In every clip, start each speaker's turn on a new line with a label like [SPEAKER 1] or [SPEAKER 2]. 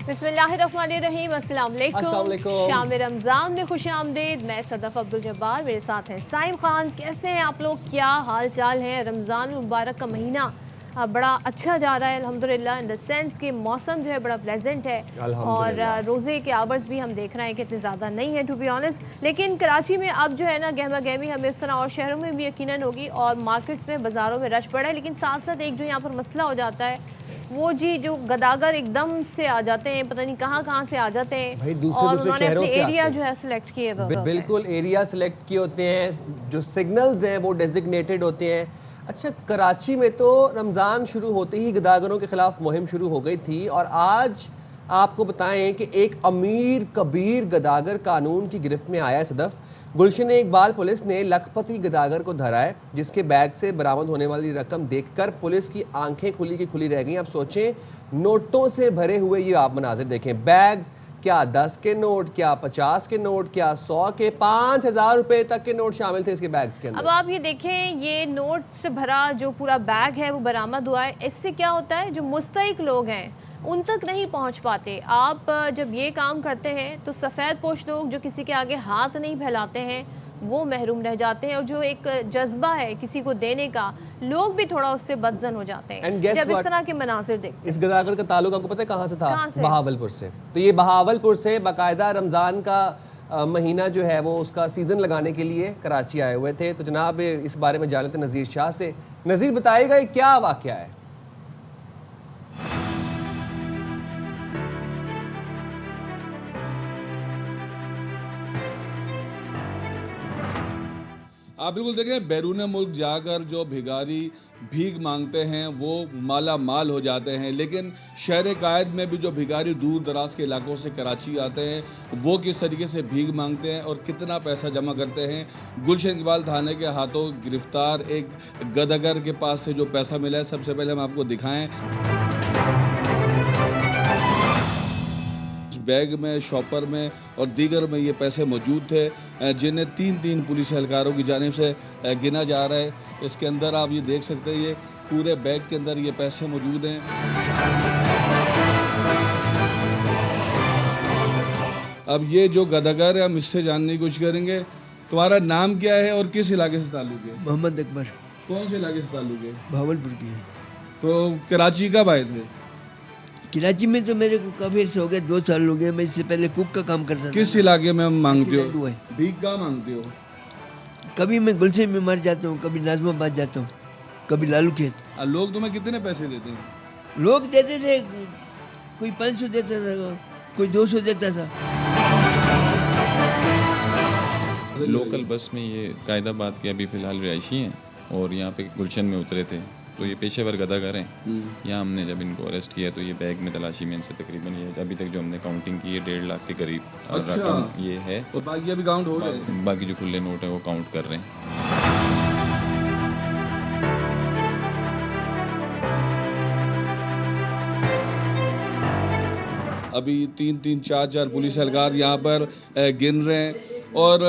[SPEAKER 1] बिस्मिल्लाहिर्रहमानिर्रहीम, अस्सलाम वालेकुम। शाम रमज़ान में खुश आमदीद। मैं सदफ अब्दुल जब्बार, मेरे साथ हैं साइम खान। कैसे हैं आप लोग, क्या हाल चाल है? रमज़ान मुबारक का महीना बड़ा अच्छा जा रहा है अल्हम्दुलिल्लाह, इन द सेंस कि मौसम जो है बड़ा प्लेजेंट है और रोज़े के आवर्स भी हम देख रहे हैं कि इतने ज़्यादा नहीं है टू बी ऑनेस्ट। लेकिन कराची में अब जो है ना गहमा गहमी हमें इस तरह और शहरों में भी यकीनन होगी और मार्केट्स में बाज़ारों में रश बढ़ा है। लेकिन साथ साथ एक जो यहाँ पर मसला हो जाता है वो जी जो गदागर एकदम से आ जाते हैं, पता नहीं कहाँ से आ जाते हैं भाई, और उन्होंने अपने एरिया जो है सिलेक्ट किए हुए
[SPEAKER 2] बिल्कुल एरिया सिलेक्ट किए होते हैं, जो सिग्नल्स हैं वो डेजिग्नेटेड होते हैं। अच्छा, कराची में तो रमज़ान शुरू होते ही गदागरों के खिलाफ मुहिम शुरू हो गई थी और आज आपको बताएं कि एक अमीर कबीर गदागर कानून की गिरफ्त में आया है। सदफ, गुलशन इकबाल पुलिस ने लखपति गदागर को धरा है, जिसके बैग से बरामद होने वाली रकम देखकर पुलिस की आंखें खुली की खुली रह गई। अब सोचें, नोटों से भरे हुए ये आप मनाजिर देखें, बैग्स, क्या 10 के नोट, क्या 50 के नोट, क्या 100 के, 5,000 रुपए तक के नोट शामिल थे इसके बैग्स के अंदर।
[SPEAKER 1] अब आप ये देखें, ये नोट से भरा जो पूरा बैग है वो बरामद हुआ है। इससे क्या होता है, जो मुस्तहिक लोग हैं उन तक नहीं पहुंच पाते। आप जब ये काम करते हैं तो सफ़ेद पोश लोग जो किसी के आगे हाथ नहीं फैलाते हैं वो महरूम रह जाते हैं, और जो एक जज्बा है किसी को देने का, लोग भी थोड़ा उससे बदजन हो जाते हैं जब इस तरह के मनासिर देखते हैं।
[SPEAKER 2] इस गदागर का ताल्लुक आपको पता है कहाँ से था? बहावलपुर से। तो ये बहावलपुर से बाकायदा रमज़ान का महीना जो है वो उसका सीज़न लगाने के लिए कराची आए हुए थे। तो जनाब इस बारे में जान लेते नज़ीर शाह से। नज़ीर, बताइएगा ये क्या वाक़या है?
[SPEAKER 3] आप बिल्कुल देखें, बैरून मुल्क जाकर जो भिखारी भीख मांगते हैं वो माला माल हो जाते हैं, लेकिन शहर कायद में भी जो भिखारी दूर दराज के इलाकों से कराची आते हैं वो किस तरीके से भीख मांगते हैं और कितना पैसा जमा करते हैं। गुलशन इकबाल थाने के हाथों गिरफ्तार एक गदागर के पास से जो पैसा मिला है, सबसे पहले हम आपको दिखाएं। बैग में, शॉपर में और दीगर में ये पैसे मौजूद थे, जिन्हें 3 पुलिस एहलकारों की जानिब से गिना जा रहा है। इसके अंदर आप ये देख सकते हैं, ये पूरे बैग के अंदर ये पैसे मौजूद हैं। अब ये जो गदागर है, हम इससे जानने की कोशिश करेंगे। तुम्हारा नाम क्या है और किस इलाके से ताल्लुक है?
[SPEAKER 4] मोहम्मद अकबर।
[SPEAKER 3] कौन से इलाके से ताल्लुक है?
[SPEAKER 4] भावलपुर की है।
[SPEAKER 3] तो कराची कब आए थे?
[SPEAKER 4] कराची में तो मेरे को काफी अर्से हो गए, 2 साल हो गए। मैं इससे पहले कुक का काम करता था।
[SPEAKER 3] किस इलाके में मांगते हो? भीख कहाँ मांगते हो?
[SPEAKER 4] कभी मैं गुलशन में मर जाता हूँ, कभी नाजमाबाद जाता हूँ, कभी लालू खेत।
[SPEAKER 3] लोग तुम्हें कितने पैसे देते हैं?
[SPEAKER 4] लोग देते थे, कोई 500 देता था, कोई 200 देता था।
[SPEAKER 5] लोकल बस में ये कायदाबाद के अभी फ़िलहाल रिहायशी हैं और यहाँ पे गुलशन में उतरे थे। तो ये पेशेवर गदागर हैं। यहाँ हमने जब इनको अरेस्ट किया तो ये बैग में तलाशी में इनसे तकरीबन ये अभी तक जो हमने काउंटिंग की है 1.5 लाख के करीब रकम ये है।
[SPEAKER 3] और बाकी अभी काउंट हो रहे हैं?
[SPEAKER 5] बाकी जो खुले नोट है वो काउंट कर रहे हैं।
[SPEAKER 3] अभी 3 4 पुलिस एहलकार यहाँ पर गिन रहे हैं और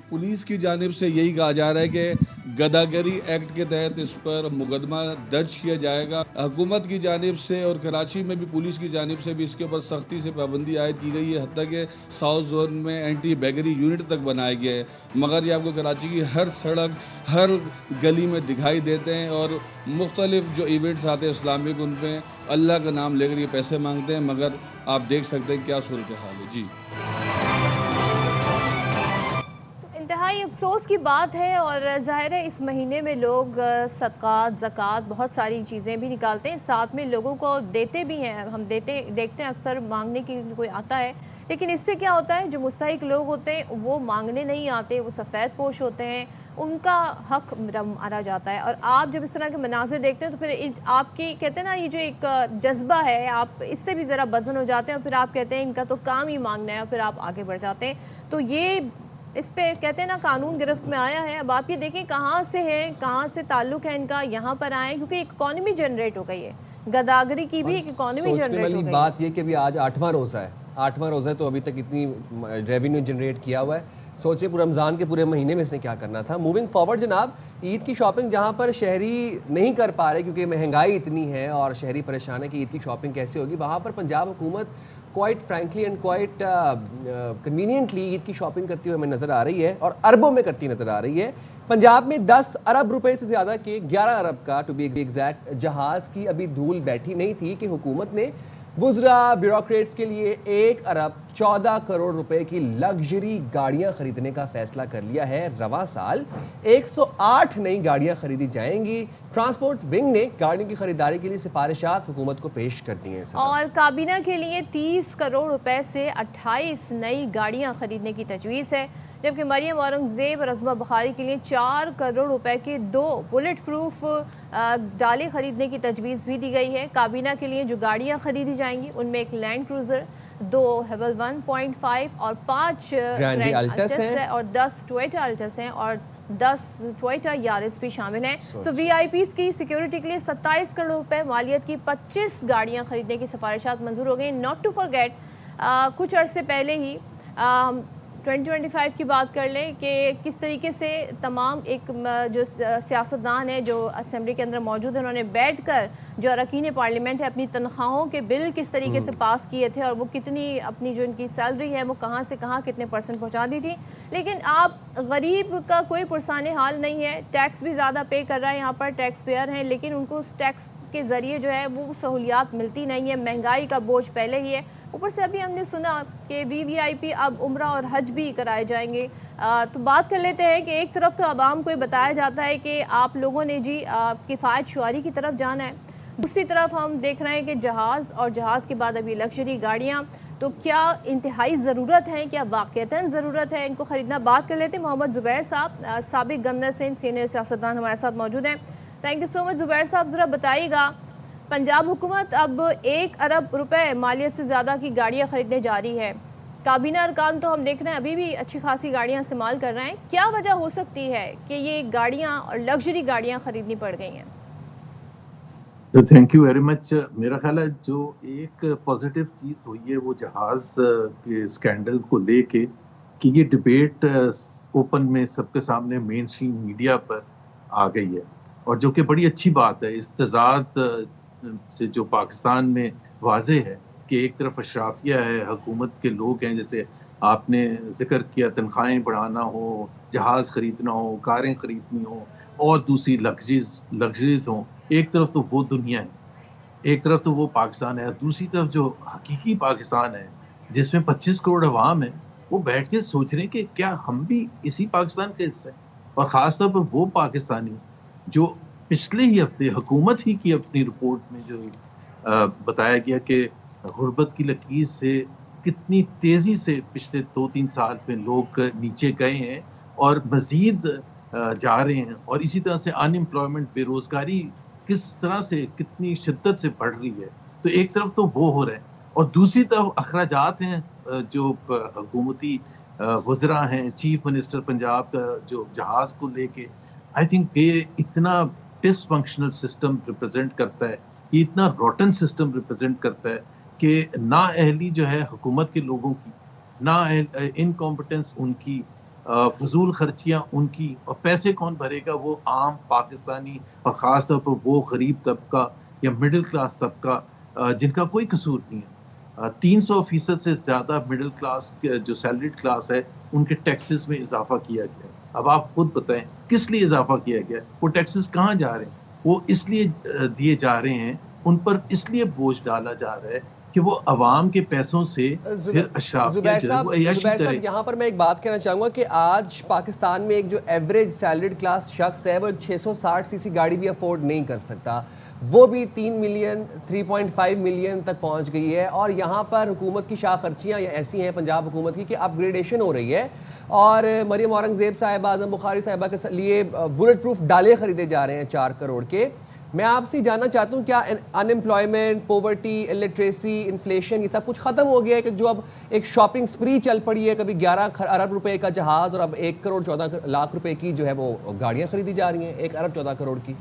[SPEAKER 3] पुलिस की जानिब से यही कहा जा रहा है कि गदागरी एक्ट के तहत इस पर मुकदमा दर्ज किया जाएगा। हुकूमत की जानिब से और कराची में भी पुलिस की जानिब से भी इसके ऊपर सख्ती से पाबंदी आयद की गई है। हत्ता के साउथ जोन में एंटी बैगरी यूनिट तक बनाया गया है, मगर ये आपको कराची की हर सड़क, हर गली में दिखाई देते हैं और मुख्तलिफ जो इवेंट्स आते हैं इस्लामिक, उन पर अल्लाह का नाम लेकर ये पैसे मांगते हैं। मगर आप देख सकते हैं क्या सूरत हाल है। जी,
[SPEAKER 1] इंतहाई अफसोस की बात है और ज़ाहिर है इस महीने में लोग सदक़ात, ज़कात, बहुत सारी चीज़ें भी निकालते हैं, साथ में लोगों को देते भी हैं। हम देखते हैं अक्सर मांगने की कोई आता है, लेकिन इससे क्या होता है, जो मुस्तहिक लोग होते हैं वो मांगने नहीं आते, वो सफ़ेद पोश होते हैं, उनका हक मारा जाता है। और आप जब इस तरह के मनाजिर देखते हैं तो फिर आपकी कहते हैं ना, ये जो एक जज्बा है, आप इससे भी ज़रा बदजन हो जाते हैं और फिर आप कहते हैं इनका तो काम ही मांगना है और फिर आप आगे बढ़ जाते हैं। तो ये इस पे कहते हैं ना कानून गिरफ्त में आया है। अब आप ये देखें कहाँ से है, कहाँ से ताल्लुक़ है इनका, यहाँ पर आए क्योंकि इकोनॉमी जनरेट हो गई है, गदागरी की भी एक इकोनॉमी जनरेट हो गई।
[SPEAKER 2] बात ये कि अभी आज 8वां रोज़ा है, 8वां रोज़ा है तो अभी तक इतनी रेवेन्यू जनरेट किया हुआ है। सोचे पूरे रमज़ान के पूरे महीने में इसने क्या करना था। मूविंग फॉरवर्ड जनाब, ईद की शॉपिंग जहाँ पर शहरी नहीं कर पा रहे क्योंकि महंगाई इतनी है और शहरी परेशान है कि ईद की शॉपिंग कैसे होगी, वहाँ पर पंजाब हुकूमत quite frankly and quite conveniently Eid की शॉपिंग करती हुई हमें नज़र आ रही है और अरबों में करती नज़र आ रही है। पंजाब में 10 अरब रुपए से ज़्यादा के 11 अरब का टू बी एग्जैक्ट जहाज़ की अभी धूल बैठी नहीं थी कि हुकूमत ने वुज़रा ब्यूरोक्रेट्स के लिए 1 अरब 14 करोड़ रुपए की लग्जरी गाड़ियां खरीदने का फैसला कर लिया है। रवां साल 108 नई गाड़ियां खरीदी जाएंगी। ट्रांसपोर्ट विंग ने गाड़ियों की खरीदारी के लिए सिफारिशात हुकूमत को पेश कर दी हैं
[SPEAKER 1] और काबीना के लिए 30 करोड़ रुपए से 28 नई गाड़ियां खरीदने की तजवीज़ है, जबकि मरियम औरंगजेब और अज़मा बुखारी के लिए 4 करोड़ रुपए के 2 बुलेट प्रूफ डाले खरीदने की तजवीज़ भी दी गई है। काबीना के लिए जो गाड़ियां खरीदी जाएंगी उनमें एक लैंड क्रूज़र, 2 हेवल 1.5 और 5 ग्रैंड अल्टस है और 10 टोयोटा अल्टस हैं और 10 टोयोटा यारिस भी शामिल हैं। सो वीआईपीज़ की सिक्योरिटी के लिए 27 करोड़ रुपए मालियत की 25 गाड़ियां खरीदने की सिफारिशात मंजूर हो गई। नॉट टू फॉरगेट कुछ अरसे पहले ही 2025 की बात कर लें कि किस तरीके से तमाम एक जो सियासतदान है जो असेंबली के अंदर मौजूद है, उन्होंने बैठकर जो अरकान पार्लियामेंट है अपनी तनख्वाहों के बिल किस तरीके से पास किए थे और वो कितनी अपनी जो इनकी सैलरी है वो कहाँ से कहाँ कितने परसेंट पहुँचा दी थी। लेकिन आप गरीब का कोई पुरसान हाल नहीं है, टैक्स भी ज़्यादा पे कर रहा है, यहाँ पर टैक्स पेयर हैं, लेकिन उनको उस टैक्स के ज़रिए जो है वो सहूलियात मिलती नहीं है। महंगाई का बोझ पहले ही है, ऊपर से अभी हमने सुना कि वीवीआईपी अब उम्रा और हज भी कराए जाएंगे। तो बात कर लेते हैं कि एक तरफ तो आवाम को बताया जाता है कि आप लोगों ने जी किफ़ायत शुआरी की तरफ जाना है, दूसरी तरफ हम देख रहे हैं कि जहाज़ और जहाज़ के बाद अभी लग्जरी गाड़ियाँ, तो क्या इंतहाई ज़रूरत है, क्या वाक़तन ज़रूरत है इनको ख़रीदना। बात कर लेते हैं मोहम्मद ज़ुबैर साहब, साबिक़ गवर्नर सिंध, सीनियर सियासतदान हमारे साथ मौजूद हैं। Thank you so much Zubair साहब। ज़रा बताइएगा, पंजाब हुकूमत अब 1 अरब रुपए मालियत से ज़्यादा की गाड़ियाँ ख़रीदने जा रही है, काबीना अरकान तो हम देख रहे हैं अभी भी अच्छी खासी गाड़ियाँ इस्तेमाल कर रहे हैं, क्या वजह हो सकती है कि ये गाड़ियाँ और लग्जरी गाड़ियाँ ख़रीदनी पड़ गई हैं?
[SPEAKER 6] तो थैंक यू वेरी मच। मेरा ख्याल है जो एक पॉजिटिव चीज़ हुई है वो जहाज़ के स्कैंडल को लेके कि ये डिबेट ओपन में सबके सामने मेन स्ट्रीम मीडिया पर आ गई है और जो कि बड़ी अच्छी बात है। इस तज़ाद से जो पाकिस्तान में वाज़े है कि एक तरफ अशराफिया है, हुकूमत के लोग हैं, जैसे आपने जिक्र किया, तनख्वाहें बढ़ाना हो, जहाज़ ख़रीदना हो, कारें ख़रीदनी हो और दूसरी लग्जरीज हों। एक तरफ तो वो दुनिया है, एक तरफ तो वो पाकिस्तान है, दूसरी तरफ जो हकीकी पाकिस्तान है जिसमें 25 करोड़ अवाम है, वो बैठ के सोच रहे हैं कि क्या हम भी इसी पाकिस्तान का हिस्सा हैं। और ख़ास तौर पर वो पाकिस्तानी जो पिछले ही हफ्ते हुकूमत ही की अपनी रिपोर्ट में जो बताया गया कि गुर्बत की लकीर से कितनी तेज़ी से पिछले 2-3 साल में लोग नीचे गए हैं और मज़ीद जा रहे हैं, और इसी तरह से अनएम्प्लॉयमेंट, बेरोज़गारी किस तरह से कितनी शिद्दत से बढ़ रही है। तो एक तरफ तो वो हो रहा है और दूसरी तरफ अखराजात हैं जो हुकूमती वज़रा हैं, चीफ मिनिस्टर पंजाब का जो जहाज़ को लेके, आई थिंक ये इतना डिसफंक्शनल सिस्टम रिप्रेजेंट करता है, ये इतना रोटन सिस्टम रिप्रेजेंट करता है कि नाअहली जो है हुकूमत के लोगों की, इनकॉम्पिटेंस उनकी, फजूल खर्चियाँ उनकी, और पैसे कौन भरेगा? वो आम पाकिस्तानी और ख़ास तौर पर वो गरीब तबका या मिडिल क्लास तबका जिनका कोई कसूर नहीं है। 300% से ज़्यादा मिडिल क्लास जो सैलरीड क्लास है उनके टैक्सेस में इजाफा किया गया है। अब आप खुद बताएं किस लिए इजाफा किया गया? वो टैक्सेस कहाँ जा रहे हैं? वो इसलिए दिए जा रहे हैं, उन पर इसलिए बोझ डाला जा रहा है कि वो अवाम के पैसों से फिर
[SPEAKER 2] ज़ुबैर साहब, यहाँ पर मैं एक बात कहना चाहूँगा कि आज पाकिस्तान में एक जो एवरेज सैलरीड क्लास शख्स है वो एक 660 सीसी गाड़ी भी अफोर्ड नहीं कर सकता, वो भी 3 मिलियन 3.5 मिलियन तक पहुँच गई है। और यहाँ पर हुकूमत की शाह खर्चियाँ ऐसी हैं पंजाब हुकूमत की कि अपग्रेडेशन हो रही है और मरियम औरंगजेब साहिबा, आज़म बुखारी साहिबा के लिए बुलेट प्रूफ डाले ख़रीदे जा रहे हैं 4 करोड़ के। मैं आपसे जानना चाहता हूँ क्या अनएम्प्लॉयमेंट, पॉवर्टी, इलिटरेसी, इन्फ्लेशन ये सब कुछ ख़त्म हो गया है कि जो अब एक शॉपिंग स्प्री चल पड़ी है, कभी 11 अरब रुपए का जहाज़ और अब 1 करोड़ 14 लाख रुपए की जो है वो गाड़ियाँ खरीदी जा रही हैं, 1 अरब 14 करोड़ की।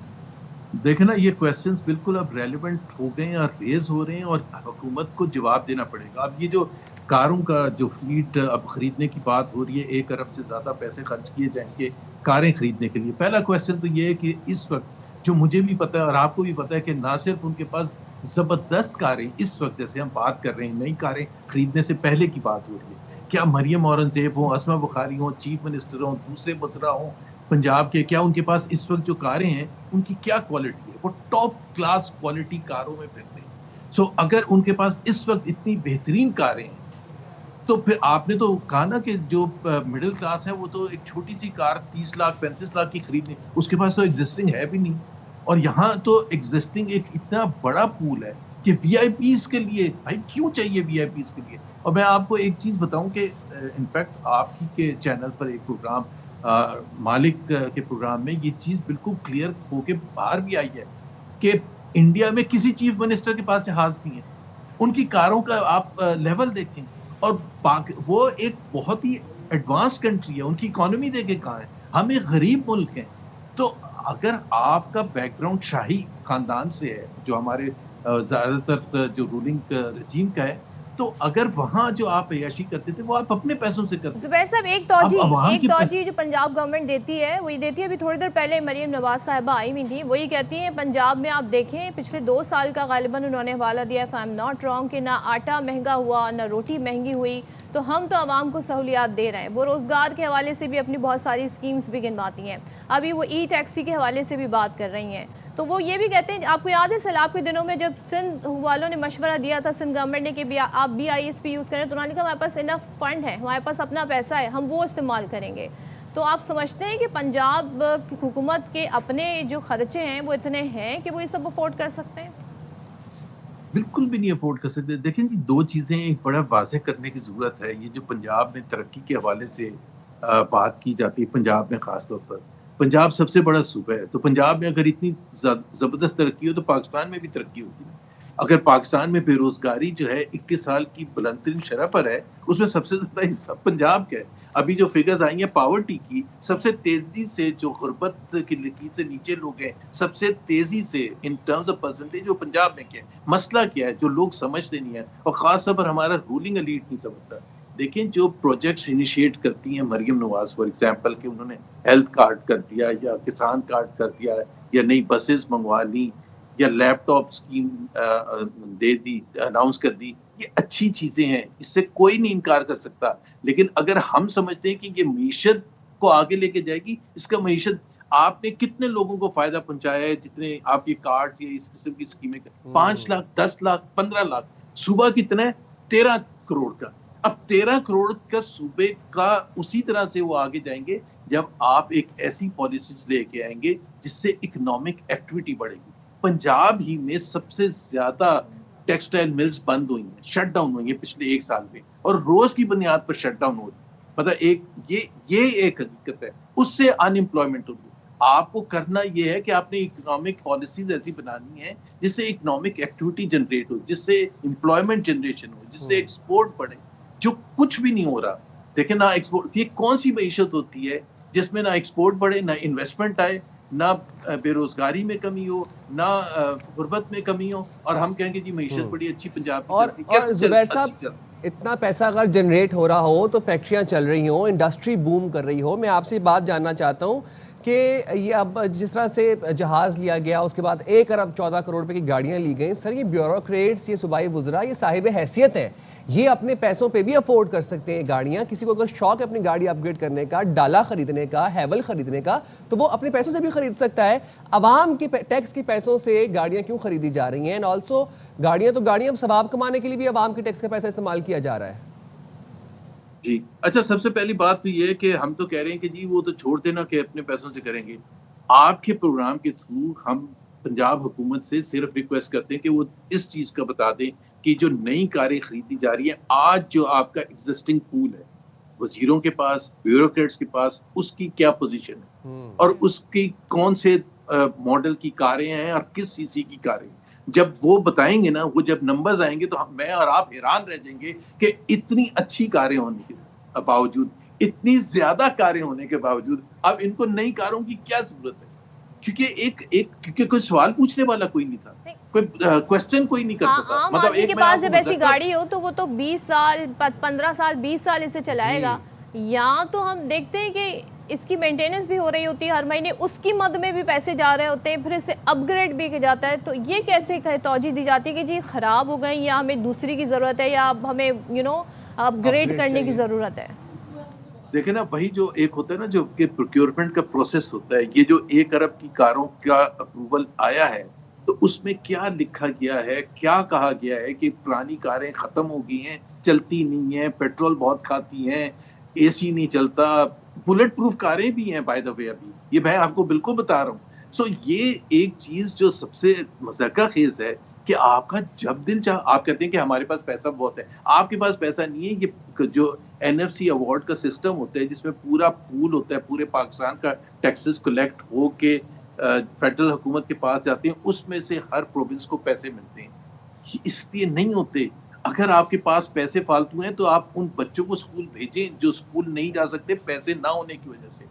[SPEAKER 6] देखें ना, ये क्वेश्चंस बिल्कुल अब रेलिवेंट हो गए हैं और रेज हो रहे हैं और हुकूमत को जवाब देना पड़ेगा। अब ये जो कारों का जो फ्लीट अब खरीदने की बात हो रही है, 1 अरब से ज़्यादा पैसे खर्च किए जाएंगे कारें खरीदने के लिए। पहला क्वेश्चन तो ये है कि इस वक्त जो मुझे भी पता है और आपको भी पता है कि ना सिर्फ उनके पास ज़बरदस्त कारें इस वक्त, जैसे हम बात कर रहे हैं नई कारें खरीदने से पहले की बात हो रही है, क्या मरियम औरंगजेब हो, असमा बुखारी हो, चीफ मिनिस्टर हो, दूसरे वज़रा हो पंजाब के, क्या उनके पास इस वक्त जो कारें हैं उनकी क्या क्वालिटी है? वो टॉप क्लास क्वालिटी कारों में फिरते हैं। सो अगर उनके पास इस वक्त इतनी बेहतरीन कारें हैं, तो फिर आपने तो कहा ना कि जो मिडिल क्लास है वो तो एक छोटी सी कार 30 लाख 35 लाख की खरीदनी, उसके पास तो एग्जिस्टिंग है भी नहीं। और यहाँ तो एग्जिस्टिंग एक इतना बड़ा पूल है कि वीआईपीज के लिए, भाई क्यों चाहिए वीआईपीज के लिए? और मैं आपको एक चीज बताऊं कि इनफैक्ट आपकी के चैनल पर एक प्रोग्राम मालिक के प्रोग्राम में ये चीज बिल्कुल क्लियर होके बाहर भी आई है कि इंडिया में किसी चीफ मिनिस्टर के पास जहाज नहीं है। उनकी कारों का आप लेवल देखें, और वो एक बहुत ही एडवांस कंट्री है, उनकी इकोनॉमी देखे कहाँ है, हम एक गरीब मुल्क हैं। तो अगर आपका बैकग्राउंड शाही खानदान से है, जो हमारे ज्यादातर जो रूलिंग रजीम का है, तो अगर वहाँ जो आप अय्याशी करते थे वो आप अपने पैसों से करते थे।
[SPEAKER 1] जुबैर साहब, एक तौजीह जो पंजाब गवर्नमेंट देती है वही देती है। अभी थोड़ी देर पहले मरियम नवाज साहिबा आई हुई थी, वही कहती हैं पंजाब में आप देखें पिछले 2 साल का गालिबन उन्होंने हवाला दिया, if I am not wrong, कि ना आटा महंगा हुआ ना रोटी महंगी हुई। तो हम तो आवाम को सहूलियात दे रहे हैं। वो रोज़गार के हवाले से भी अपनी बहुत सारी स्कीम्स भी गिनवाती हैं। अभी वो ई टैक्सी के हवाले से भी बात कर रही हैं। तो वो ये भी कहते हैं, आपको याद है सैलाब के दिनों में जब सिंध वालों ने मशवरा दिया था सिंध गवर्नमेंट ने कि भी आप BISP यूज़ करें, तो उन्होंने कहा हमारे पास इनफ फंड है, हमारे पास अपना पैसा है, हम वो इस्तेमाल करेंगे। तो आप समझते हैं कि पंजाब की हुकूमत के अपने जो खर्चे हैं वो इतने हैं कि वो ये सब अफोर्ड कर सकते हैं?
[SPEAKER 6] बिल्कुल भी नहीं अफोर्ड कर सकते। देखें जी, 2 चीज़ें एक बड़ा वाज़ेह करने की ज़रूरत है। ये जो पंजाब में तरक्की के हवाले से बात की जाती है, पंजाब में ख़ास तौर पर, पंजाब सबसे बड़ा सूबा है, तो पंजाब में अगर इतनी ज़बरदस्त तरक्की हो तो पाकिस्तान में भी तरक्की होती है। अगर पाकिस्तान में बेरोज़गारी जो है 21 साल की बुलंदतरीन शरह पर है, उसमें सबसे ज़्यादा हिस्सा पंजाब का है। अभी जो फिगर्स आई हैं पॉवर्टी की, सबसे तेज़ी से जो गुर्बत की लकीर से नीचे लोग हैं, सबसे तेज़ी से इन टर्म्स ऑफ परसेंटेज वो पंजाब में क्या है। मसला क्या है जो लोग समझते नहीं हैं, और ख़ास तौर पर हमारा रूलिंग एलीट नहीं समझता। देखें, जो प्रोजेक्ट्स इनिशिएट करती हैं मरियम नवाज, फॉर एग्जांपल कि उन्होंने हेल्थ कार्ड कर दिया या किसान कार्ड कर दिया या नई बसेस मंगवा ली या लैपटॉप स्कीम दे दी, अनाउंस कर दी, ये अच्छी चीजें हैं, इससे कोई नहीं इनकार कर सकता। लेकिन अगर हम समझते हैं कि ये मईशत को आगे लेके जाएगी, इसका मईशत आपने कितने लोगों को फायदा पहुंचाया है जितने आप ये कार्ड या इस किस्म की स्कीमें 5 लाख 10 लाख 15 लाख, सूबा कितना है 13 करोड़ का। अब 13 करोड़ का सूबे का उसी तरह से वो आगे जाएंगे जब आप एक ऐसी पॉलिसीज लेके आएंगे जिससे इकोनॉमिक एक्टिविटी बढ़ेगी। पंजाब ही में सबसे ज्यादा टेक्सटाइल मिल्स बंद हुई हैं, शट डाउन हुई हैं पिछले 1 साल में, और रोज की बुनियाद पर शट डाउन हो रही है। मतलब ये एक हकीकत है, उससे अनएम्प्लॉयमेंट होगी। आपको करना ये है कि आपने इकोनॉमिक पॉलिसीज ऐसी बनानी है जिससे इकोनॉमिक एक्टिविटी जनरेट हो, जिससे एम्प्लॉयमेंट जनरेशन हो, जिससे एक्सपोर्ट बढ़े, जो कुछ भी नहीं हो रहा। देखें ना, एक्सपोर्ट, ये कौन सी मईशत होती है जिसमें ना एक्सपोर्ट बढ़े, ना इन्वेस्टमेंट आए, ना बेरोजगारी में कमी हो, ना गुर्बत में कमी हो, और हम कहेंगे जी मईशत बड़ी अच्छी पंजाब की
[SPEAKER 2] और जुबैर साहब, इतना पैसा अगर जनरेट हो रहा हो तो फैक्ट्रियां चल रही हो, इंडस्ट्री बूम कर रही हो, मैं आपसे बात जानना चाहता हूं कि ये अब जिस तरह से जहाज़ लिया गया, उसके बाद 1 अरब 14 करोड़ रुपए की गाड़ियां ली गई, सर ये ब्यूरोक्रेट्स, ये सूबाई वुज़रा, ये साहिब हैसियत हैं, ये अपने पैसों पे भी अफोर्ड कर सकते हैं गाड़ियां। किसी को अगर शौक है अपनी गाड़ी अपग्रेड करने का, डाला खरीदने का, हैवल खरीदने का, तो वो अपने पैसों से भी खरीद सकता है। अवाम के टैक्स के पैसों से गाड़ियां क्यों खरीदी जा रही हैं? एंड ऑल्सो गाड़ियां तो गाड़ियां, अब सवाब कमाने के लिए भी अवाम के टैक्स का पैसा इस्तेमाल किया जा रहा है।
[SPEAKER 6] जी अच्छा, सबसे पहली बात तो ये है कि हम तो कह रहे हैं कि जी वो तो छोड़ देना कि अपने पैसों से करेंगे। आपके प्रोग्राम के थ्रू हम पंजाब हुकूमत से सिर्फ रिक्वेस्ट करते हैं कि वो इस चीज़ का बता दें कि जो नई कारें खरीदी जा रही हैं, आज जो आपका एग्जिस्टिंग पूल है वजीरों के पास, ब्यूरोक्रेट्स के पास, उसकी क्या पोजीशन है और उसकी कौन से मॉडल की कारें हैं और किस सीसी की कारें। जब वो बताएंगे ना, वो जब नंबर्स आएंगे तो मैं और आप हैरान रह जाएंगे कि इतनी अच्छी कारें होने के बावजूद, इतनी ज्यादा कारें होने के बावजूद अब इनको नई कारों की क्या जरूरत है। क्योंकि क्योंकि कोई सवाल पूछने वाला कोई नहीं था, कोई क्वेश्चन कोई नहीं करता था।
[SPEAKER 1] आम
[SPEAKER 6] मतलब
[SPEAKER 1] आदमी
[SPEAKER 6] एक
[SPEAKER 1] के
[SPEAKER 6] मैं
[SPEAKER 1] पास
[SPEAKER 6] आपको
[SPEAKER 1] जब ऐसी
[SPEAKER 6] बताता-
[SPEAKER 1] गाड़ी हो तो वो तो 20 साल 15 साल 20 साल इसे चलाएगा। यहाँ तो हम देखते हैं कि इसकी मेंटेनेंस भी हो रही होती है हर महीने, उसकी मद में भी पैसे जा रहे होते हैं, फिर इसे अपग्रेड भी किया जाता है। तो ये कैसे तौजीह दी जाती है कि जी ख़राब हो गई या हमें दूसरी की ज़रूरत है या अब हमें अपग्रेड करने की ज़रूरत है?
[SPEAKER 6] देखे ना, वही जो एक होता है ना, जो कि प्रोक्योरमेंट का प्रोसेस होता है, ये जो 1 अरब की कारों का अप्रूवल आया है, तो उसमें क्या लिखा गया है, क्या कहा गया है कि पुरानी कारें खत्म हो गई हैं, चलती नहीं है, पेट्रोल बहुत खाती हैं, एसी नहीं चलता, बुलेट प्रूफ कारें भी हैं बाय द वे। अभी ये मैं आपको बिल्कुल बता रहा हूँ। सो ये एक चीज जो सबसे मज़ाक़ा खेज है कि आपका जब दिल चाह, आप कहते हैं कि हमारे पास पैसा बहुत है, आपके पास पैसा नहीं है। ये जो NFC अवार्ड का सिस्टम होता है, जिसमें पूरा पूल होता है, पूरे पाकिस्तान का टैक्सेस कलेक्ट हो के फेडरल हुकूमत के पास जाते हैं, उसमें से हर प्रोविंस को पैसे मिलते हैं। ये इसलिए नहीं होते। अगर आपके पास पैसे फालतू हैं तो आप उन बच्चों को स्कूल भेजें जो स्कूल नहीं जा सकते पैसे ना होने की वजह से।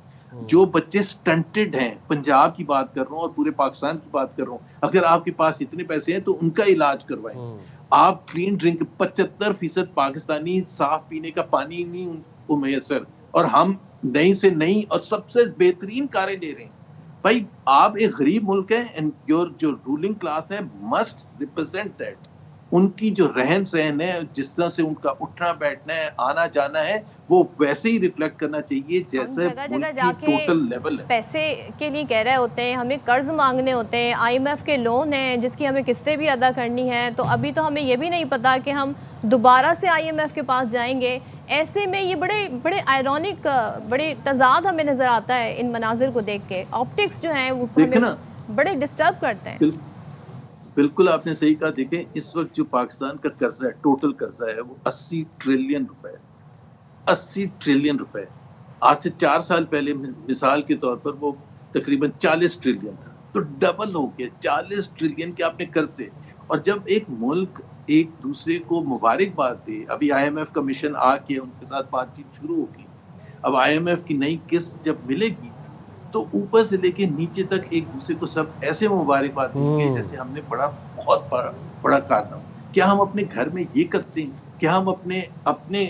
[SPEAKER 6] जो बच्चे स्टंटेड हैं, पंजाब की बात कर रहा हूँ और पूरे पाकिस्तान की बात कर रहा हूँ, अगर आपके पास इतने पैसे हैं तो उनका इलाज करवाएं। आप क्लीन ड्रिंक, 75% पाकिस्तानी साफ पीने का पानी नहीं उनको मैसर, और हम नई से नई और सबसे बेहतरीन कारें ले रहे हैं। भाई आप एक गरीब मुल्क है एंड योर जो रूलिंग क्लास है मस्ट रिप्रेजेंट दैट। उनकी जो रहन सहन है, जिस तरह से उनका उठना बैठना है, आना जाना है, वो वैसे ही रिफ्लेक्ट करना चाहिए जैसे
[SPEAKER 1] जगह जगह
[SPEAKER 6] मुल्क की
[SPEAKER 1] जाके
[SPEAKER 6] टोटल लेवल है।
[SPEAKER 1] पैसे के लिए कह रहे होते हैं, हमें कर्ज मांगने होते हैं, IMF के लोन हैं जिसकी हमें किस्तें भी अदा करनी है। तो अभी तो हमें ये भी नहीं पता कि हम दोबारा से IMF के पास जाएंगे। ऐसे में ये बड़े बड़े आयरॉनिक, बड़े तजाद हमें नज़र आता है इन मनाजिर को देख के। ऑप्टिक्स जो हैं वो
[SPEAKER 6] देखे
[SPEAKER 1] हमें
[SPEAKER 6] ना,
[SPEAKER 1] बड़े डिस्टर्ब करते हैं।
[SPEAKER 6] बिल्कुल आपने सही कहा। देखें, इस वक्त जो पाकिस्तान का कर्जा है, टोटल कर्जा है, वो 80 ट्रिलियन रुपए है। 80 ट्रिलियन रुपए। आज से 4 साल पहले मिसाल के तौर पर वो तकरीबन 40 ट्रिलियन था। तो डबल हो गया, 40 ट्रिलियन के आपने कर्जे। और जब एक मुल्क एक दूसरे को मुबारकबाद दे, अभी IMF का मिशन आके उनके साथ बातचीत शुरू होगी, अब IMF की नई किस्त जब मिलेगी तो ऊपर से लेके नीचे तक एक दूसरे को सब ऐसे मुबारकबाद देंगे जैसे हमने बहुत बड़ा कारनामा। क्या हम अपने घर में ये करते हैं? क्या हम अपने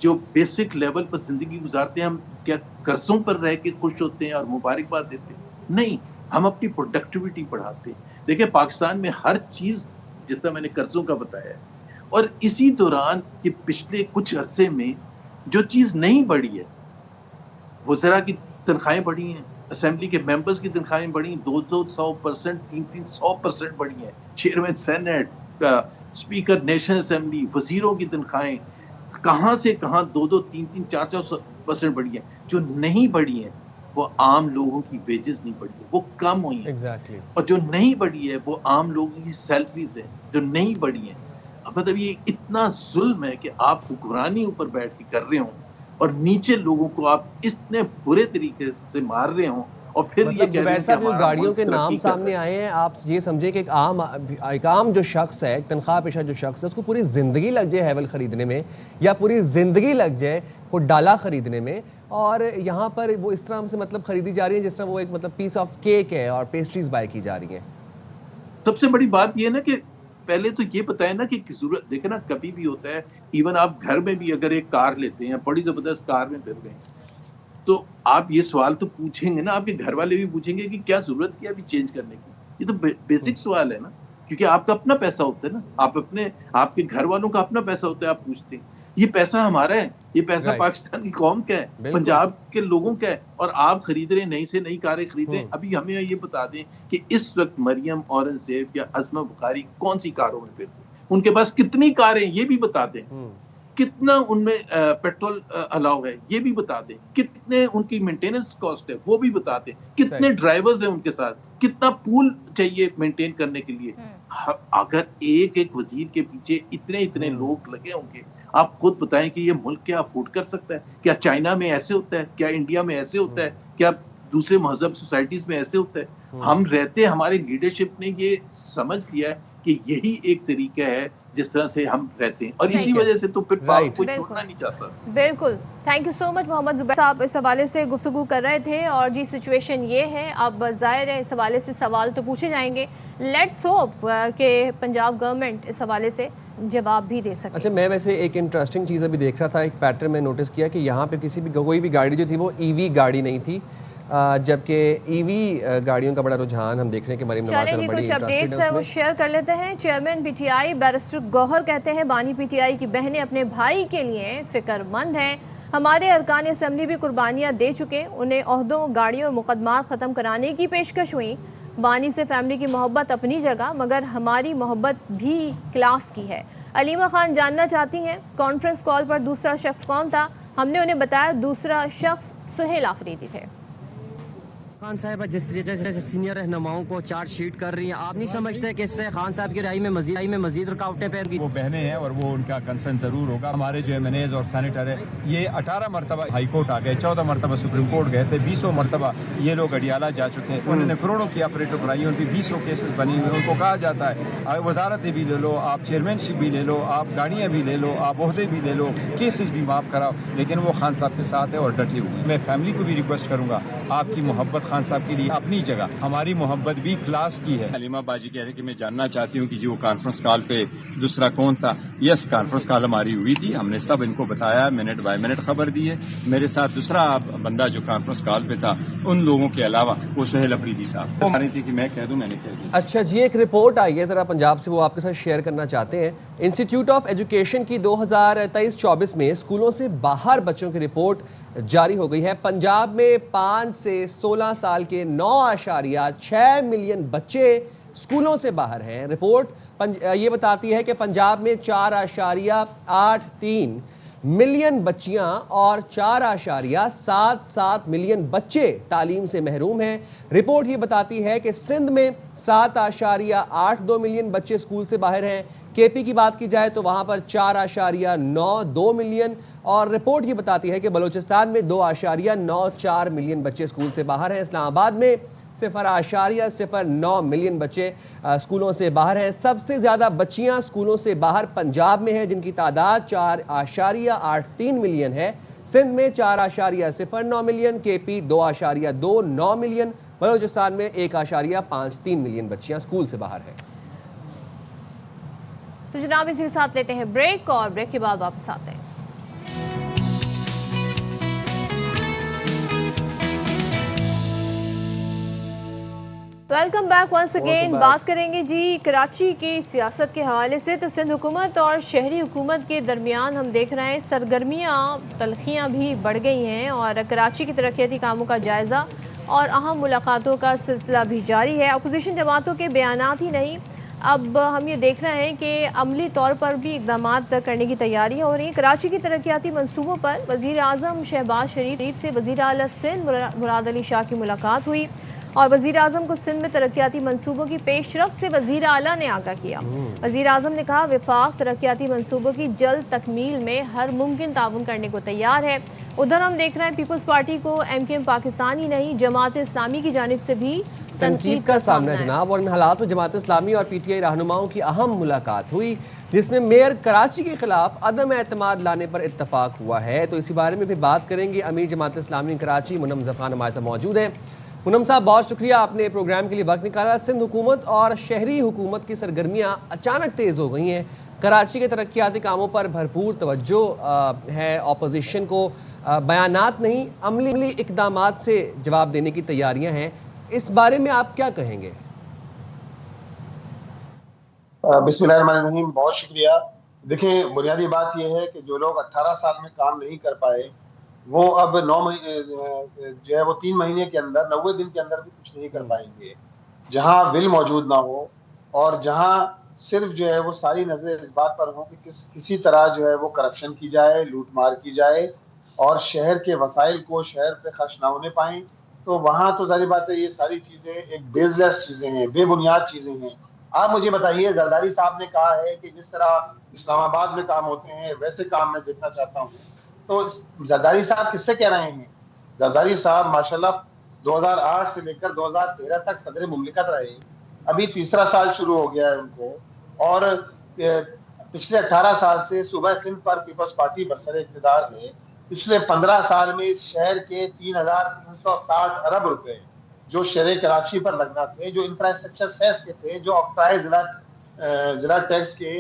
[SPEAKER 6] जो बेसिक लेवल पर जिंदगी गुजारते हैं, हम क्या कर्जों पर रह के खुश होते हैं और मुबारकबाद देते हैं? नहीं, हम अपनी प्रोडक्टिविटी बढ़ाते हैं। देखिए, पाकिस्तान में हर चीज, जिस तरह मैंने कर्जों का बताया, और इसी दौरान कि पिछले कुछ अरसे में जो चीज नहीं बढ़ी है, वज़रा की तनख्वाहें बढ़ी हैं, असेंबली के मेंबर्स की तनख्वाहें बढ़ी, 200% 300% बढ़ी हैं, chairman Senate, speaker National Assembly, वजीरों की तनख्वाहें कहाँ से कहाँ 2-2, 3-3, 4-4% बढ़ी हैं। जो नहीं बढ़ी हैं वो आम लोगों की वेजेस नहीं बढ़ी है, वो कम हुई हैं।
[SPEAKER 2] एग्जैक्टली।
[SPEAKER 6] और जो नहीं बढ़ी है वो आम लोगों की सैलरीज है जो नहीं बढ़ी हैं। मतलब ये इतना जुल्म है कि आप हुक्मरानी ऊपर बैठ के कर रहे हो और नीचे लोगों को आप इतने बुरे तरीके से मार रहे हो, और फिर ये
[SPEAKER 2] मतलब जुबैर साहब, जो गाड़ियों के नाम सामने
[SPEAKER 6] आए,
[SPEAKER 2] आए हैं, आप ये समझे कि एक आम जो शख्स है, एक तनख्वाह पेशा जो शख्स है, उसको पूरी ज़िंदगी लग जाए हैवल ख़रीदने में, या पूरी ज़िंदगी लग जाए वो डाला ख़रीदने में, और यहाँ पर वो इस तरह से मतलब ख़रीदी जा रही है जिस तरह वो एक मतलब पीस ऑफ केक है और पेस्ट्रीज बाय की जा रही हैं।
[SPEAKER 6] सबसे बड़ी बात ये है ना कि पहले तो ये बताए ना कि जरूरत। देखे ना, कभी भी होता है, इवन आप घर में भी अगर एक कार लेते हैं, बड़ी ज़बरदस्त कार में फिर गए, तो आप ये सवाल तो पूछेंगे ना, आपके घर वाले भी पूछेंगे कि क्या जरूरत क्या अभी चेंज करने की। ये तो बेसिक सवाल है ना, क्योंकि आपका अपना पैसा होता है ना, आपके घर वालों का अपना पैसा होता है। आप पूछते हैं, ये पैसा हमारा है, ये पैसा पाकिस्तान की कौम का है, पंजाब के लोगों का है, और आप खरीद रहे हैं, नई से नई कारें खरीद रहे हैं। अभी हमें ये बता दें कि इस वक्त मरियम औरंगजेब या अज़मा बुखारी कौन सी कारों में फिरते हैं, उनके पास कितनी कारें, ये भी बता दें। कितना उनमें पेट्रोल अलाउ है, ये भी बता दें। कितने उनकी मेंटेनेंस कॉस्ट है, वो भी बता दें। कितने ड्राइवर्स हैं उनके साथ, कितना पूल चाहिए मेंटेन करने के लिए। अगर एक वजीर के पीछे इतने लोग लगे होंगे, आप खुद बताएं कि ये मुल्क क्या अफोर्ड कर सकता है? क्या चाइना में ऐसे होता है? क्या इंडिया में ऐसे होता है? क्या दूसरे महजब सोसाइटीज में ऐसे होता है? हम रहते, हमारे लीडरशिप ने ये समझ लिया है कि यही एक तरीका है जिस तरह से हम रहते हैं, और
[SPEAKER 1] Thank
[SPEAKER 6] इसी
[SPEAKER 1] you.
[SPEAKER 6] वजह से तो फिर पाक
[SPEAKER 2] Right.
[SPEAKER 6] कोई
[SPEAKER 1] बिल्कुल.
[SPEAKER 6] छोड़ना नहीं चाहता।
[SPEAKER 1] बिल्कुल, thank you so much Mohammad Zubair साहब, इस हवाले से गुफ्तगू कर रहे थे। और जी सिचुएशन ये है, अब ज़ाहिर है इस हवाले से सवाल तो पूछे जाएंगे। लेट्स होप कि पंजाब गवर्नमेंट इस हवाले से जवाब भी दे सके।
[SPEAKER 2] अच्छा, मैं वैसे एक इंटरेस्टिंग चीज़ अभी देख रहा था, एक पैटर्न में नोटिस किया कि यहाँ पे कोई भी गाड़ी जो थी वो ईवी गाड़ी नहीं थी, जबकि ईवी गाड़ियों का बड़ा रुझान हम देख रहे हैं कि मरीम नवाज
[SPEAKER 1] चलें जी,
[SPEAKER 2] बड़ी
[SPEAKER 1] कुछ अपडेट्स है वो शेयर कर लेते हैं। चेयरमैन पीटीआई बैरिस्टर गौहर कहते हैं बानी पीटीआई की बहनें अपने भाई के लिए फिक्रमंद हैं। हमारे अरकान असम्बली भी कुर्बानियाँ दे चुके, उन्हें ओहदों, गाड़ियों और मुकदमात ख़त्म कराने की पेशकश हुई। बानी से फैमिली की मोहब्बत अपनी जगह, मगर हमारी मोहब्बत भी क्लास की है। अलीमा खान जानना चाहती हैं कॉन्फ्रेंस कॉल पर दूसरा शख्स कौन था। हमने उन्हें बताया दूसरा शख्स सुहेल आफरीदी थे।
[SPEAKER 7] खान साहब जिस तरीके से सीनियर रहनुमाओं को चार्जशीट कर रही हैं, आप नहीं समझते कि इससे खान साहब की रिहाई में मजीद रुकावटें पैदा
[SPEAKER 8] वो बहनें हैं और वो उनका कंसर्न जरूर होगा। हमारे जो एमएनएज और सेनेटर है ये 18 मरतबा हाई कोर्ट आ गए, 14 मरतबा सुप्रीम कोर्ट गए थे, 20 मरतबा ये लोग अडियाला जा चुके हैं। उन्होंने करोड़ों की ऑपरेटिव कराई, उनकी 20 केसेस बनी हुई। उनको कहा जाता है वजारतें भी ले लो, आप चेयरमैनशिप भी ले लो, आप गाड़ियाँ भी ले लो, आप ओहदे भी ले लो, केसेस भी माफ़ कराओ, लेकिन वो खान साहब के साथ है और डटे हुए। मैं फैमिली को भी रिक्वेस्ट करूँगा, आपकी मोहब्बत खान साहब के लिए अपनी जगह, हमारी मोहब्बत भी क्लास की है।
[SPEAKER 9] अलीमा बाजी कह रहे कि मैं जानना चाहती हूँ कि जो कॉन्फ्रेंस कॉल पे दूसरा कौन था। यस, कॉन्फ्रेंस कॉल हमारी हुई थी, हमने सब इनको बताया, मिनट बाय मिनट खबर दी है। मेरे साथ दूसरा बंदा जो कॉन्फ्रेंस कॉल पे था, उन लोगों के अलावा वो सुहेल अफरीदी साहब, वो रही थी कि मैं कह दूं, मैंने कह दिया।
[SPEAKER 2] अच्छा जी, एक रिपोर्ट आई है ज़रा पंजाब से, वो आपके साथ शेयर करना चाहते हैं। इंस्टीट्यूट ऑफ एजुकेशन की 2023-24 में स्कूलों से बाहर बच्चों की रिपोर्ट जारी हो गई है। पंजाब में 5 से 16 साल के 9.6 मिलियन बच्चे स्कूलों से बाहर हैं। रिपोर्ट ये बताती है कि पंजाब में 4.83 मिलियन बच्चियां और 4.77 मिलियन बच्चे तालीम से महरूम हैं। रिपोर्ट ये बताती है कि सिंध में 7.82 मिलियन बच्चे स्कूल से बाहर हैं। केपी की बात की जाए तो वहां पर 4.92 मिलियन, और रिपोर्ट ये बताती है कि बलूचिस्तान में 2.94 मिलियन बच्चे स्कूल से बाहर हैं। इस्लामाबाद में 0.09 मिलियन बच्चे स्कूलों से बाहर हैं। सबसे ज़्यादा बच्चियां स्कूलों से बाहर पंजाब में है, जिनकी तादाद 4.83 मिलियन है। सिंध में 4.09 मिलियन, केपी 2.29 मिलियन, बलूचिस्तान में 1.53 मिलियन बच्चियां स्कूल से बाहर हैं।
[SPEAKER 1] तो जनाब इसी के साथ लेते हैं ब्रेक, और ब्रेक के बाद वापस आते हैं। Welcome back once again. बात करेंगे जी कराची की सियासत के हवाले से। तो सिंध हुकूमत और शहरी हुकूमत के दरमियान हम देख रहे हैं सरगर्मियाँ, तलखियाँ भी बढ़ गई हैं, और कराची की तरक्याती कामों का जायज़ा और अहम मुलाकातों का सिलसिला भी जारी है। अपोजिशन जमातों के बयानात ही नहीं, अब हम ये देख रहे हैं कि अमली तौर पर भी इक़दामात करने की तैयारियाँ हो रही हैं। कराची की तरक्याती मंसूबों पर वज़ीर आज़म शहबाज शरीफ से वज़ीर आला सिंध मुराद अली शाह की मुलाकात हुई, और वज़ीर आज़म को सिंध में तरक्याती मंसूबों की पेशरफ्त से वज़ीर आला ने आगाह किया। वज़ीर आज़म ने कहा वफाक तरक्याती मंसूबों की जल्द तकमील में हर मुमकिन ताउन करने को तैयार है। उधर हम देख रहे हैं पीपल्स पार्टी को MKM पाकिस्तान ही नहीं, जमात इस्लामी की जानिब से भी
[SPEAKER 2] तनकीद का सामना है जनाब। और इन हालात में जमात इस्लामी और PTI रहनुमाओं की अहम मुलाकात हुई, जिसमें मेयर कराची के खिलाफ अदम एतमाद लाने पर इत्तफाक हुआ है। तो इसी बारे में भी बात करेंगे। अमीर जमात इस्लामी कराची मुनम ज़फ़ार हमारे साथ मौजूद हैं। मुनम साहब, बहुत शुक्रिया आपने प्रोग्राम के लिए वक्त निकाला। सिंध हुकूमत और शहरी हुकूमत की सरगर्मियाँ अचानक तेज़ हो गई हैं। कराची के तरक्याती कामों पर भरपूर तवज्जो है। अपोजिशन को बयानात नहीं, अमली इक़दामात से जवाब देने की तैयारियां हैं। इस बारे में आप क्या कहेंगे?
[SPEAKER 10] बिस्मिल्लाहिर्रहमानिर्रहीम, बहुत शुक्रिया। देखिए, बुनियादी बात यह है कि जो लोग 18 साल में काम नहीं कर पाए, वो अब 9 महीने जो है वो 3 महीने के अंदर 90 दिन के अंदर भी कुछ नहीं कर पाएंगे। जहां विल मौजूद ना हो और जहां सिर्फ जो है वो सारी नजरें इस बात पर हो कि किसी तरह जो है वो करप्शन की जाए, लूट मार की जाए और शहर के वसाइल को शहर पे खर्च ना होने पाए, तो वहां तो जाहिर बात है ये सारी चीजें एक बेसलेस चीजें हैं, बेबुनियाद चीजें हैं। आप मुझे बताइए, जरदारी साहब ने कहा है कि जिस तरह इस्लामाबाद में काम होते हैं वैसे काम मैं देखना चाहता हूँ। तो जरदारी साहब किससे कह रहे हैं? जरदारी साहब माशाल्लाह 2008 से लेकर 2013 तक सदर मुमलिकत रहे, अभी तीसरा साल शुरू हो गया है उनको, और पिछले 18 साल से सूबा सिंध पर पीपल्स पार्टी बरसर इक़्तिदार है। पिछले 15 साल में इस शहर के 3,360 अरब रुपए जो शहर कराची पर लगना थे, जो इंफ्रास्ट्रक्चर सेस के थे, जो ऑक्ट्राई जिला टैक्स के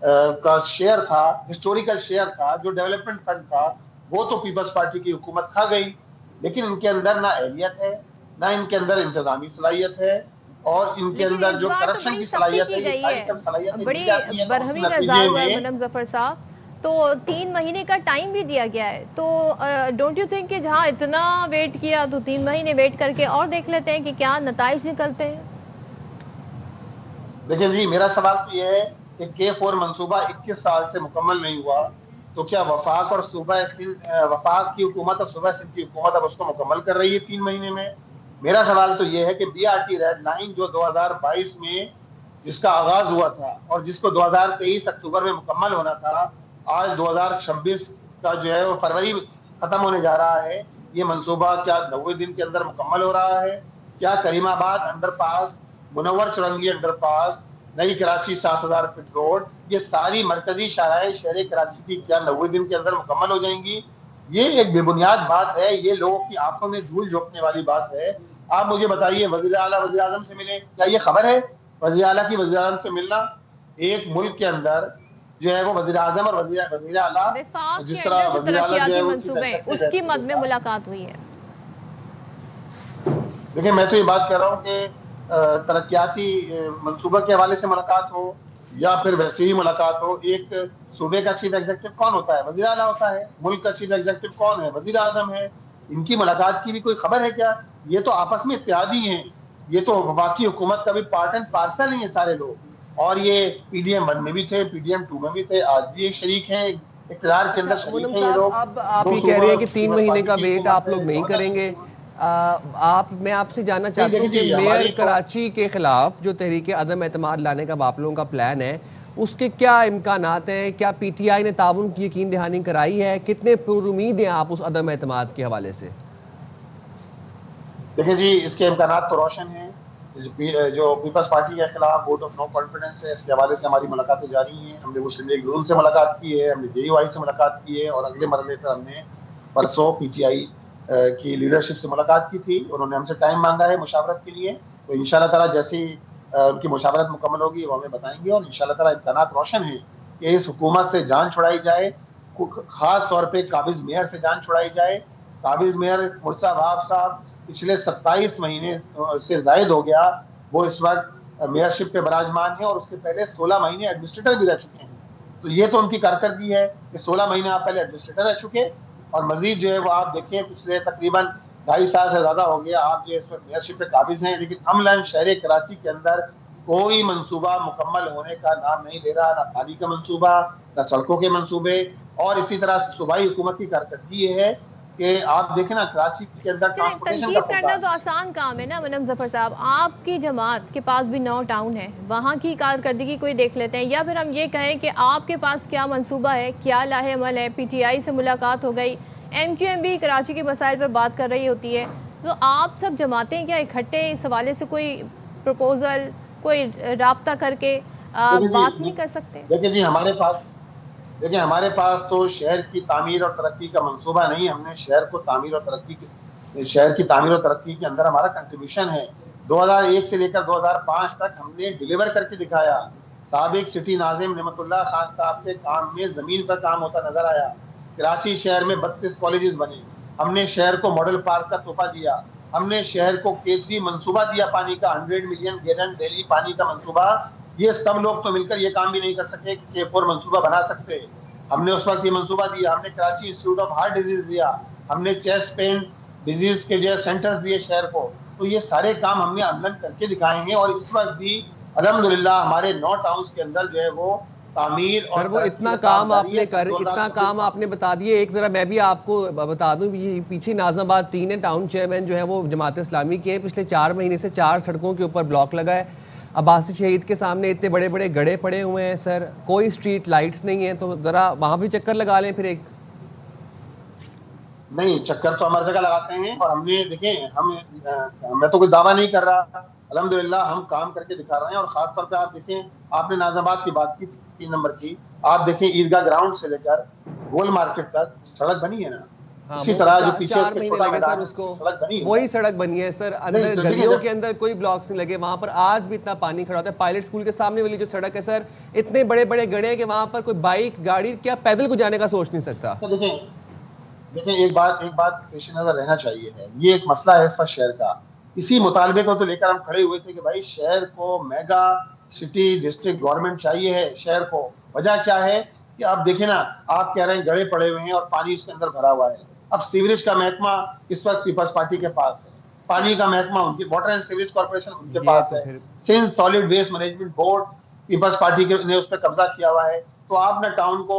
[SPEAKER 10] का शेयर था, हिस्टोरिकल शेयर था, जो डेवलपमेंट फंड था, वो तो पीपल्स पार्टी की हुकूमत खा गई। लेकिन इनके अंदर ना एहलियत है, ना इनके अंदर इंतजामी सलाहियत है, और इनके अंदर जो करप्शन की सलाहियत है, ये सारी सब सलाहियतें
[SPEAKER 1] बड़ी
[SPEAKER 10] दी जाती हैं।
[SPEAKER 1] बरहमी
[SPEAKER 10] और
[SPEAKER 1] का
[SPEAKER 10] नतीजे
[SPEAKER 1] इज़हार हुआ है
[SPEAKER 10] में
[SPEAKER 1] मुनव्वर जफर साहब। तो 3 महीने का टाइम भी दिया गया है, तो डोंट यू थिंक कि जहाँ इतना वेट किया तो 3 महीने वेट करके और देख लेते हैं कि क्या नताइज निकलते हैं।
[SPEAKER 10] देखिए जी, मेरा सवाल तो ये है कि K4 मंसूबा 21 साल से मुकम्मल नहीं हुआ, तो क्या वफाक और सूबा सिंध वफाक की हुकूमत और सूबा सिंध की हुकूमत अब उसको मुकम्मल कर रही है 3 महीने में? मेरा सवाल तो ये है कि BRT रेड लाइन जो 2022 में जिसका आगाज हुआ था और जिसको 2023 अक्टूबर में मुकम्मल होना था, आज 2026 का जो है वो फरवरी खत्म होने जा रहा है। ये मंसूबा क्या 90 दिन के अंदर मुकम्मल हो रहा है? क्या करीमाबाद अंडरपास, मुनव्वर चुरंगी अंडरपास, नई कराची 7000 फीट रोड, ये सारी मरकजी शाहराएं शहर कराची की क्या 90 दिन के अंदर मुकम्मल हो जाएंगी? ये एक बेबुनियाद बात है, ये लोगों की आंखों में धूल झोंकने वाली बात है। आप मुझे बताइए, वज़ीर आला वज़ीर आज़म से मिले, क्या ये खबर है? वज़ीर आला की वज़ीर आज़म से मिलना, एक मुल्क के अंदर जो है वो वज़ीर आज़म और वज़ीर आला जिस तरह वज़ीर आला जो है
[SPEAKER 1] मंसूबे उसकी मद में मुलाकात हुई है।
[SPEAKER 10] देखिए, मैं तो ये बात कर रहा हूँ कि तरक्याती मंसूबा के हवाले से मुलाकात हो या फिर वैसे ही मुलाकात हो, एक सूबे का चीफ एग्जीक्यूटिव कौन होता है? वज़ीर आला होता है। मुल्क का चीफ एग्जीक्यूटिव कौन है? वज़ीर आज़म है। इनकी मुलाकात की भी कोई खबर है क्या? ये तो आपस में इत्तेहादी हैं, ये तो वफाकी हुकूमत का भी पार्ट एंड पार्सल ही है सारे लोग, और ये PDM 1 में भी थे, PDM 2 में भी थे, आज भी ये शरीक हैं, इक़्तिदार के अंदर शरीक हैं ये लोग।
[SPEAKER 2] अब आप ये कह रहे हैं कि 3 महीने का वेट आप लोग नहीं करेंगे। मैं आपसे जानना चाहता हूँ कि मेयर कराची के खिलाफ जो तहरीक अदम एतमाद लाने का आप लोगों का प्लान है, उसके क्या इम्कानात हैं? क्या PTI ने ताउन की यकीन दहानी कराई है? कितने पुरुमीद हैं आप उस अदम एतमाद के हवाले से?
[SPEAKER 10] देखिए जी, इसके इम्कानात तो रोशन हैं। जो पीपल्स पार्टी के खिलाफ वोट ऑफ नो कॉन्फिडेंस है, इसके हवाले से हमारी मुलाकातें जारी हैं। हमने मुस्लिम लीग नून से मुलाकात की है, हमने JUI से मुलाकात की है, और अगले मरहले पर हमने परसों PTI की लीडरशिप से मुलाकात की थी। उन्होंने हमसे टाइम मांगा है मुशावरत के लिए, तो इंशाल्लाह ताला जैसे ही उनकी मुशावरत मुकम्मल होगी वो हमें बताएंगे, और इंशाल्लाह ताला इम्कानात रोशन है कि इस हुकूमत से जान छुड़ाई जाए, खास तौर पे काबिज मेयर से जान छुड़ाई जाए। काबिज मेयर मुर्सा वहाब साहब पिछले 27 महीने से जायद हो गया, वो इस वक्त मेयरशिप पे बराजमान है, और उससे पहले 16 महीने एडमिनिस्ट्रेटर भी रह चुके हैं। तो ये तो उनकी कारकर्दगी है कि 16 महीने आप पहले एडमिनिस्ट्रेटर रह चुके, और मजीद जो है वो आप देखें पिछले तकरीबन 2.5 साल से ज्यादा हो गया आप जो इस वक्त मेयरशिप पे काबिज हैं, लेकिन अमलन शहर कराची के अंदर कोई मंसूबा मुकम्मल होने का नाम नहीं ले रहा, ना पानी का मंसूबा, ना सड़कों के मंसूबे, और इसी तरह सूबाई हुकूमत की कारकर्दगी ये है कि आप देखें ना कराची के अंदर
[SPEAKER 1] तनकीद करना तो आसान काम है ना मुनव्वर जफर साहब। आपकी जमात के पास भी 9 टाउन है, वहाँ की कारकर्दगी कोई देख लेते हैं, या फिर हम ये कहें कि आपके पास क्या मंसूबा है, क्या लाहे अमल है? PTI से मुलाकात हो गई, MQM भी कराची के मसाइल पर बात कर रही होती है, तो आप सब जमातें क्या इकट्ठे इस हवाले से कोई प्रपोजल, कोई राब्ता करके बात नहीं कर सकते?
[SPEAKER 10] देखिए जी, हमारे पास तो शहर की तामीर और तरक्की का मंसूबा नहीं। हमने शहर की तामीर और तरक्की के अंदर हमारा कंट्रीब्यूशन है। 2001 से लेकर 2005 तक हमने डिलीवर करके दिखाया। साबिक सिटी नाजिम नेमतुल्लाह खान साहब के काम में जमीन पर काम होता नजर आया। कराची शहर में 32 कॉलेजेस बने, हमने शहर को मॉडल पार्क का तोहफा दिया, हमने शहर को K3 मंसूबा दिया पानी का, 100 मिलियन गैलन डेली पानी का मंसूबा। ये सब लोग तो मिलकर ये काम भी नहीं कर सके कि K4 मंसूबा बना सकते। हमने उस वक्त ये मंसूबा दिया, हमने Karachi institute of heart disease दिया, हमने चेस्ट पेन डिजीज के जो सेंटर्स दिए शहर को। तो ये सारे काम हमने अमलन करके दिखाए हैं, और इस वक्त भी अल्हम्दुलिल्लाह हमारे 9 टाउन्स के अंदर जो है वो तामीर
[SPEAKER 2] सर और वो इतना काम आपने बता दिए। एक जरा मैं भी आपको बता दूं, पीछे नाज़माबाद 3 है, टाउन चेयरमैन जो है वो जमात इस्लामी के, पिछले 4 महीने से 4 सड़कों के ऊपर ब्लॉक लगा है। अब्बासी शहीद के सामने इतने बड़े बड़े गड्ढे पड़े हुए हैं सर, कोई स्ट्रीट लाइट्स नहीं है, तो जरा वहां भी चक्कर लगा लें फिर एक।
[SPEAKER 10] नहीं, चक्कर तो हमारी जगह लगाते हैं, और हमने देखें मैं तो कोई दावा नहीं कर रहा, अल्हम्दुलिल्लाह हम काम करके दिखा रहे हैं। और खास तौर पे आप देखें, आपने नाज़माबाद की बात की 3 नंबर की, आप देखें ईदगाह ग्राउंड से लेकर गोल मार्केट तक सड़क बनी है ना,
[SPEAKER 2] हाँ,
[SPEAKER 10] इसी
[SPEAKER 2] वो
[SPEAKER 10] तरह जो
[SPEAKER 2] 4
[SPEAKER 10] पीछे
[SPEAKER 2] 4
[SPEAKER 10] उसके
[SPEAKER 2] महीने
[SPEAKER 10] छोटा
[SPEAKER 2] लगे
[SPEAKER 10] मैदान
[SPEAKER 2] सर
[SPEAKER 10] है,
[SPEAKER 2] उसको,
[SPEAKER 10] सड़क बनी है।
[SPEAKER 2] वही सड़क बनी है सर, अंदर
[SPEAKER 10] नहीं, तो देखिए
[SPEAKER 2] गलियों
[SPEAKER 10] जब-
[SPEAKER 2] के अंदर कोई ब्लॉक्स नहीं लगे वहां पर, आज भी इतना पानी खड़ा होता है। पायलट स्कूल के सामने वाली जो सड़क है सर, इतने बड़े बड़े गड्ढे हैं कि वहां पर कोई बाइक गाड़ी क्या पैदल को जाने का सोच नहीं सकता।
[SPEAKER 10] तो देखें एक बात पेश नजर रहना चाहिए है, ये एक मसला है इस वक्त शहर का। इसी मुतालबे को तो लेकर हम खड़े हुए थे कि भाई शहर को मेगा सिटी डिस्ट्रिक्ट गवर्नमेंट चाहिए है शहर को। वजह क्या है कि आप देखें ना, आप कह रहे हैं गड्ढे पड़े हुए हैं और पानी उसके अंदर भरा हुआ है। अब सीवरेज का महकमा इस वक्त पीपल्स पार्टी के पास है, पानी का महकमा उनकी, वाटर एंड सीवरेज कॉर्पोरेशन उनके
[SPEAKER 2] ये
[SPEAKER 10] पास
[SPEAKER 2] तो
[SPEAKER 10] है,
[SPEAKER 2] फिर
[SPEAKER 10] Sindh solid waste management board Peoples Party के ने उस पर कब्जा किया हुआ है। तो आप ना टाउन को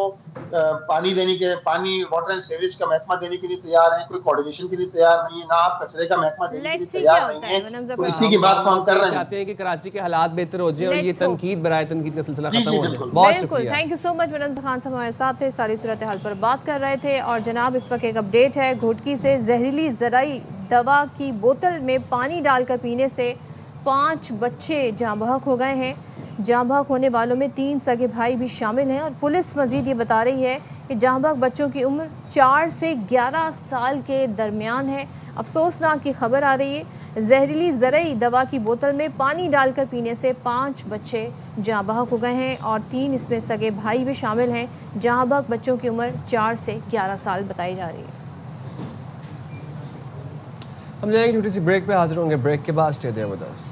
[SPEAKER 10] पानी देने के, पानी वाटर एंड सीवरेज का महकमा देने के लिए तैयार हैं, कोई कोऑर्डिनेशन के लिए तैयार नहीं है, ना आप कचरे का महकमा देने के लिए
[SPEAKER 1] लेट्स सी क्या
[SPEAKER 10] तैयार
[SPEAKER 1] होता
[SPEAKER 10] नहीं
[SPEAKER 1] है
[SPEAKER 10] है।
[SPEAKER 1] वनम
[SPEAKER 10] तो
[SPEAKER 1] ज़फ़र।
[SPEAKER 10] इसी की बात को हम
[SPEAKER 2] बस
[SPEAKER 10] कर
[SPEAKER 2] यही
[SPEAKER 10] रहे हैं।
[SPEAKER 2] चाहते हैं कि कराची के हालात बेहतर हो जाए और ये
[SPEAKER 1] Let's hope।
[SPEAKER 2] तनकीद बराए तनकीद का सिलसिला
[SPEAKER 10] जी,
[SPEAKER 2] खत्म
[SPEAKER 10] जी,
[SPEAKER 2] हो जाए।
[SPEAKER 10] बिल्कुल।
[SPEAKER 2] बहुत
[SPEAKER 1] बिल्कुल,
[SPEAKER 2] शुक्रिया।
[SPEAKER 1] थैंक यू सो मच वनम खान साहब हमारे साथ थे, सारी सूरत हाल पर बात कर रहे थे। और जनाब इस वक्त एक अपडेट है, घुटकी से जहरीली ज़राई दवा की बोतल में पानी डालकर पीने से 5 बच्चे जाँ बहक हो गए हैं। जाँ बहक होने वालों में 3 सगे भाई भी शामिल हैं और पुलिस मजीद ये बता रही है कि जाँ बहक बच्चों की उम्र 4 से 11 साल के दरमियान है। अफसोसनाक की खबर आ रही है, जहरीली ज़रई दवा की बोतल में पानी डालकर पीने से 5 बच्चे जाँ बहक हो गए हैं और 3 इसमें सगे भाई भी शामिल हैं। जाँ बहक बच्चों की उम्र 4 से 11 साल बताई जा रही है।
[SPEAKER 2] हम जाएंगे छोटी सी ब्रेक पे, हाजिर होंगे ब्रेक के बाद। Stay there with us.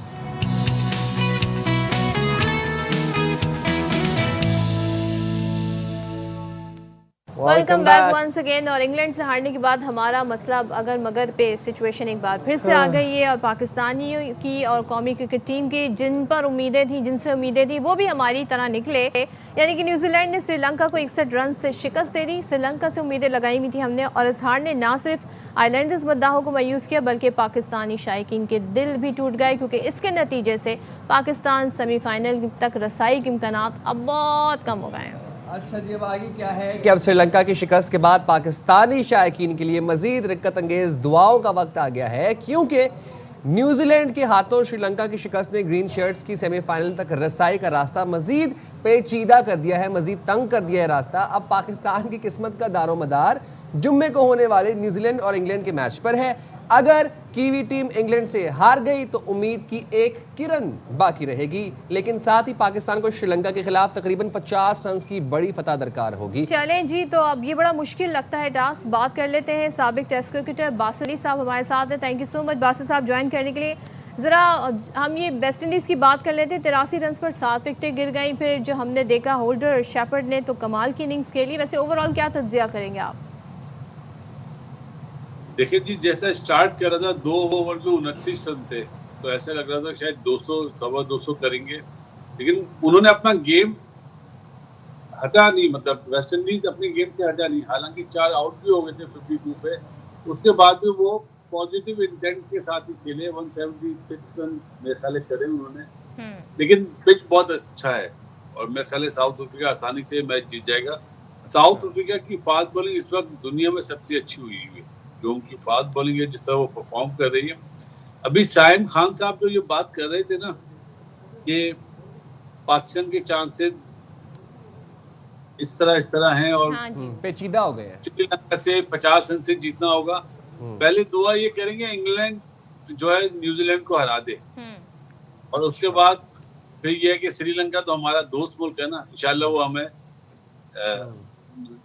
[SPEAKER 1] Welcome back once again. और इंग्लैंड से हारने के बाद हमारा मसला अगर मगर पे सिचुएशन एक बार फिर से आ गई है और पाकिस्तानियों की और कौमी क्रिकेट टीम की जिन पर उम्मीदें थी, जिनसे उम्मीदें थी, वो भी हमारी तरह निकले। यानी कि न्यूजीलैंड ने श्रीलंका को 61 रन से शिकस्त दे दी। श्रीलंका से उम्मीदें लगाई हुई थी हमने और इस हार ने ना सिर्फ आइलैंडर्स मद्दाहों को मायूस किया बल्कि पाकिस्तानी शायकीन के दिल भी टूट गए, क्योंकि इसके नतीजे से पाकिस्तान सेमीफाइनल तक रसाई के इम्कानात अब बहुत कम हो गए हैं।
[SPEAKER 2] अच्छा जी, अब आगे क्या है कि अब श्रीलंका की शिकस्त के बाद पाकिस्तानी शायकीन के लिए मजीद रिक्कत अंगेज दुआओं का वक्त आ गया है, क्योंकि न्यूजीलैंड के हाथों श्रीलंका की शिकस्त ने ग्रीन शर्ट्स की सेमीफाइनल तक रसाई का रास्ता मजीद पेचीदा कर दिया है, मजीद तंग कर दिया है रास्ता। अब पाकिस्तान की किस्मत का दारोमदार जुम्मे को होने वाले न्यूजीलैंड और इंग्लैंड के मैच पर है। अगर कीवी टीम इंग्लैंड से हार गई तो उम्मीद की एक किरण बाकी रहेगी, लेकिन साथ ही पाकिस्तान को श्रीलंका के खिलाफ तकरीबन 50 रन की बड़ी फतह दरकार होगी।
[SPEAKER 1] चलें जी, तो अब ये बड़ा मुश्किल लगता है टास्क। बात कर लेते हैं साबिक टेस्ट क्रिकेटर बासिल अली साहब हमारे साथ हैं। Thank you so much Basil साहब ज्वाइन करने के लिए। ज़रा हम ये वेस्ट इंडीज़ की बात कर लेते हैं। 83 रन पर 7 विकेटें गिर गई। फिर जो हमने देखा होल्डर शेपर्ड ने तो कमाल की इनिंग्स खेली। वैसे ओवरऑल क्या तज्जिया करेंगे आप?
[SPEAKER 11] देखिए जी, जैसा स्टार्ट कर रहा था 2 ओवर में 29 रन थे, तो ऐसा लग रहा था शायद 200 सवा 200 करेंगे, लेकिन उन्होंने अपना गेम हटा नहीं, मतलब वेस्ट इंडीज अपनी गेम से हटा नहीं। हालांकि 4 आउट भी हो गए थे 52 पे, उसके बाद भी वो पॉजिटिव इंटेंट के साथ ही खेले। 176 रन मेरे ख्याल करे उन्होंने, लेकिन पिच बहुत अच्छा है और मेरे ख्याल साउथ अफ्रीका आसानी से मैच जीत जाएगा। साउथ अफ्रीका की फास्ट बॉलिंग इस वक्त दुनिया में सबसे अच्छी हुई है, जो उनकी फास्ट बॉलिंग है, जिस तरह वो परफॉर्म कर रही है। अभी साइम खान साहब जो ये बात कर रहे थे ना कि पाकिस्तान के चांसेस इस तरह हैं और
[SPEAKER 2] पेचीदा हो गए हैं,
[SPEAKER 11] श्रीलंका से 50 रन से जीतना होगा। पहले दुआ ये करेंगे इंग्लैंड जो है न्यूजीलैंड को हरा दे, और उसके बाद फिर ये है कि श्रीलंका तो हमारा दोस्त मुल्क है ना, इंशाल्लाह वो हमें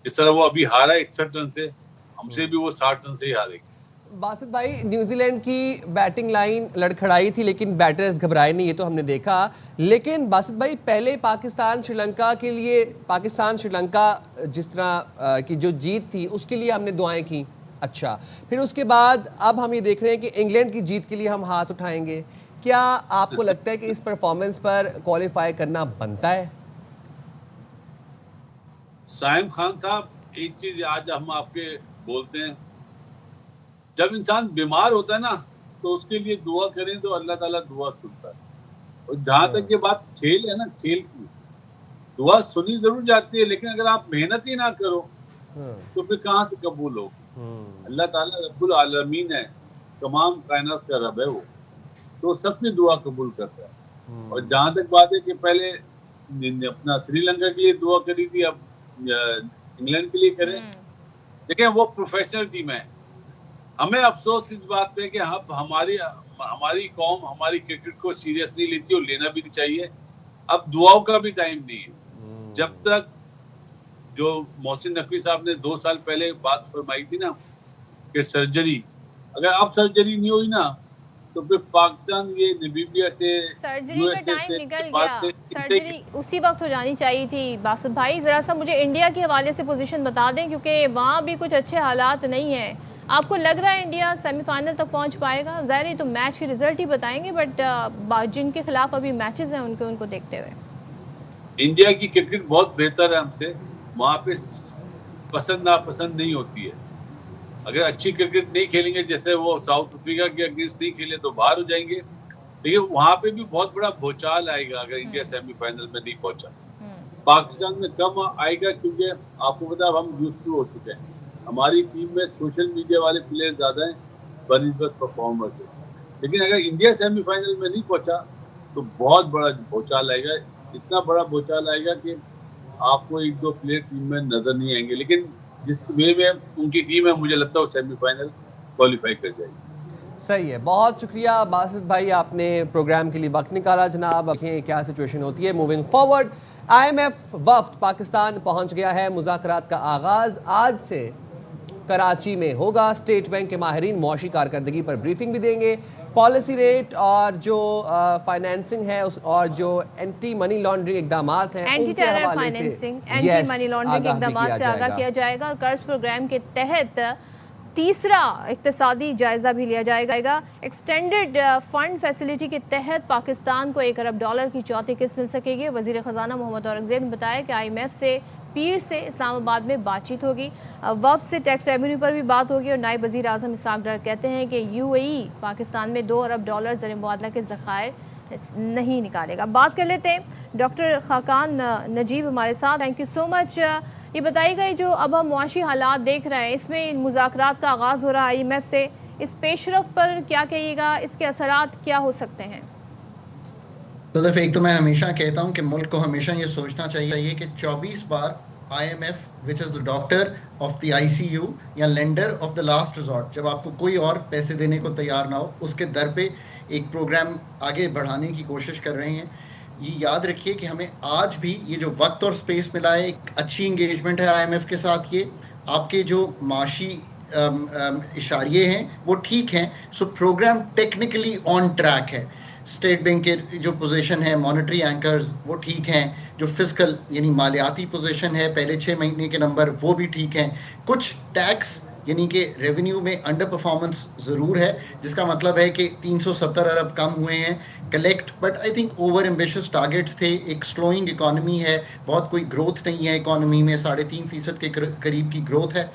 [SPEAKER 11] जिस तरह वो अभी हारा 61 रन से, हमसे भी वो 60 रन से ही हारेगी।
[SPEAKER 2] बासित भाई, न्यूजीलैंड की बैटिंग लाइन लड़खड़ाई थी लेकिन बैटर्स घबराए नहीं, ये तो हमने देखा। लेकिन बासित भाई, पहले पाकिस्तान श्रीलंका के लिए, पाकिस्तान श्रीलंका जिस तरह की जो जीत थी उसके लिए हमने दुआएं की। अच्छा, फिर उसके बाद अब हम ये देख रहे हैं कि इंग्लैंड की जीत के लिए हम हाथ उठाएंगे। क्या आपको लगता है कि इस परफॉर्मेंस पर क्वालिफाई करना बनता है?
[SPEAKER 11] साइम खान साहब, एक चीज आज हम आपके बोलते हैं, जब इंसान बीमार होता है ना तो उसके लिए दुआ करें तो अल्लाह ताला दुआ सुनता है। और जहां तक ये बात खेल है ना, खेल की दुआ सुनी जरूर जाती है, लेकिन अगर आप मेहनत ही ना करो तो फिर कहाँ से कबूल होगी। अल्लाह ताला रब्बुल आलमीन है, तमाम कायनात का रब है वो, तो सबकी दुआ कबूल करता है। और जहां तक बात है कि पहले अपना श्रीलंका के लिए दुआ करी थी, अब इंग्लैंड के लिए करें। देखिए वो प्रोफेशनल टीम है। हमें अफसोस इस बात पे कि अब हमारी कौम हमारी क्रिकेट को सीरियस नहीं लेती और लेना भी नहीं चाहिए। अब दुआओं का भी टाइम नहीं है। जब तक जो मोहसिन नकवी साहब ने 2 साल पहले बात फरमाई थी ना कि सर्जरी, अगर अब सर्जरी नहीं हुई ना तो फिर पाकिस्तान ये नामीबिया से
[SPEAKER 1] सर्जरी का टाइम निकल गया। सर्जरी उसी वक्त हो जानी चाहिए थी। बासित भाई जरा सा मुझे इंडिया के हवाले से पोजीशन बता दें, क्योंकि वहाँ भी कुछ अच्छे हालात नहीं हैं। आपको लग रहा है इंडिया सेमीफाइनल तक पहुँच पाएगा? ज़ाहिर है तो मैच के रिजल्ट ही बताएंगे, बट जिनके खिलाफ अभी मैचेस हैं उनको देखते हुए
[SPEAKER 11] इंडिया की क्रिकेट बहुत बेहतर है हमसे। वहाँ पे पसंद नापसंद नहीं होती है। अगर अच्छी क्रिकेट नहीं खेलेंगे, जैसे वो साउथ अफ्रीका के अगेंस्ट नहीं खेले तो बाहर हो जाएंगे। लेकिन वहाँ पे भी बहुत बड़ा भूचाल आएगा अगर इंडिया सेमीफाइनल में नहीं पहुंचा। पाकिस्तान में कम आएगा क्योंकि आपको पता है हम यूज्ड टू हो चुके हैं। हमारी टीम में सोशल मीडिया वाले प्लेयर ज्यादा हैं बनिस्बत परफॉर्मर से। लेकिन अगर इंडिया सेमीफाइनल में नहीं पहुंचा तो बहुत बड़ा भूचाल आएगा। इतना बड़ा भूचाल आएगा कि आपको 1-2 प्लेयर टीम में नजर नहीं आएंगे। लेकिन जिस वे में उनकी टीम है, मुझे लगता है वो सेमीफाइनल क्वालिफाई कर जाएगी।
[SPEAKER 2] सही है, बहुत शुक्रिया बासित भाई, आपने प्रोग्राम के लिए वक्त निकाला। जनाब देखें क्या सिचुएशन होती है मूविंग फॉरवर्ड। IMF वफ्द पाकिस्तान पहुंच गया है। मुज़ाकरात का आगाज़ आज से कराची में होगा। स्टेट बैंक के माहिरीन मुआशी कारकर्दगी पर ब्रीफिंग भी देंगे। पॉलिसी रेट और जो फाइनेंसिंग है और जो एंटी मनी लॉन्ड्रिंग इकदामात हैं,
[SPEAKER 1] anti terror financing, anti money laundering इकदामात से आगाह किया जाएगा। और कर्ज प्रोग्राम के तहत तीसरा इक्तिसादी जायजा भी लिया जाएगा। एक्सटेंडेड फंड फैसिलिटी के तहत पाकिस्तान को $1 अरब की चौथी किस्त मिल सकेगी। वज़ीर ख़जाना मोहम्मद औरंगज़ेब ने बताया कि IMF से पीर से इस्लामाबाद में बातचीत होगी। वफ्द से टैक्स रेवेन्यू पर भी बात होगी। और नायब वज़ीर आज़म इसहाक़ डार कहते हैं कि UAE पाकिस्तान में $2 अरब ज़र मुबादला के ज़खायर नहीं निकालेगा। बात कर लेते हैं डॉक्टर खाकान नजीब हमारे साथ। Thank you so much. ये बताइएगा जो अब हम मुआशी हालात देख रहे हैं, इसमें मुज़ाकरात का आगाज़ हो रहा है IMF से, इस पेशरफ पर क्या कहिएगा, इसके असरात क्या हो सकते हैं?
[SPEAKER 12] तो एक तो मैं हमेशा कहता हूं कि मुल्क को हमेशा ये सोचना चाहिए कि 24 बार IMF which is the doctor of the ICU या lender of the last resort, जब आपको कोई और पैसे देने को तैयार ना हो, उसके दर पे एक प्रोग्राम आगे बढ़ाने की कोशिश कर रहे हैं। ये याद रखिए कि हमें आज भी ये जो वक्त और स्पेस मिला है, एक अच्छी इंगेजमेंट है IMF के साथ। ये आपके जो माशी इशारे हैं वो ठीक हैं। सो प्रोग्राम टेक्निकली ऑन ट्रैक है। स्टेट बैंक के जो पोजीशन है, मॉनेटरी एंकर्स वो ठीक हैं। जो फिस्कल यानी मालियाती पोजीशन है, पहले 6 महीने के नंबर वो भी ठीक हैं। कुछ टैक्स यानी कि रेवेन्यू में अंडर परफॉर्मेंस ज़रूर है, जिसका मतलब है कि 370 अरब कम हुए हैं collect, but I think over ambitious targets थे। एक स्लोइंग इकॉनमी है, बहुत कोई ग्रोथ नहीं है इकॉनमी में, 3.5% के करीब की ग्रोथ है।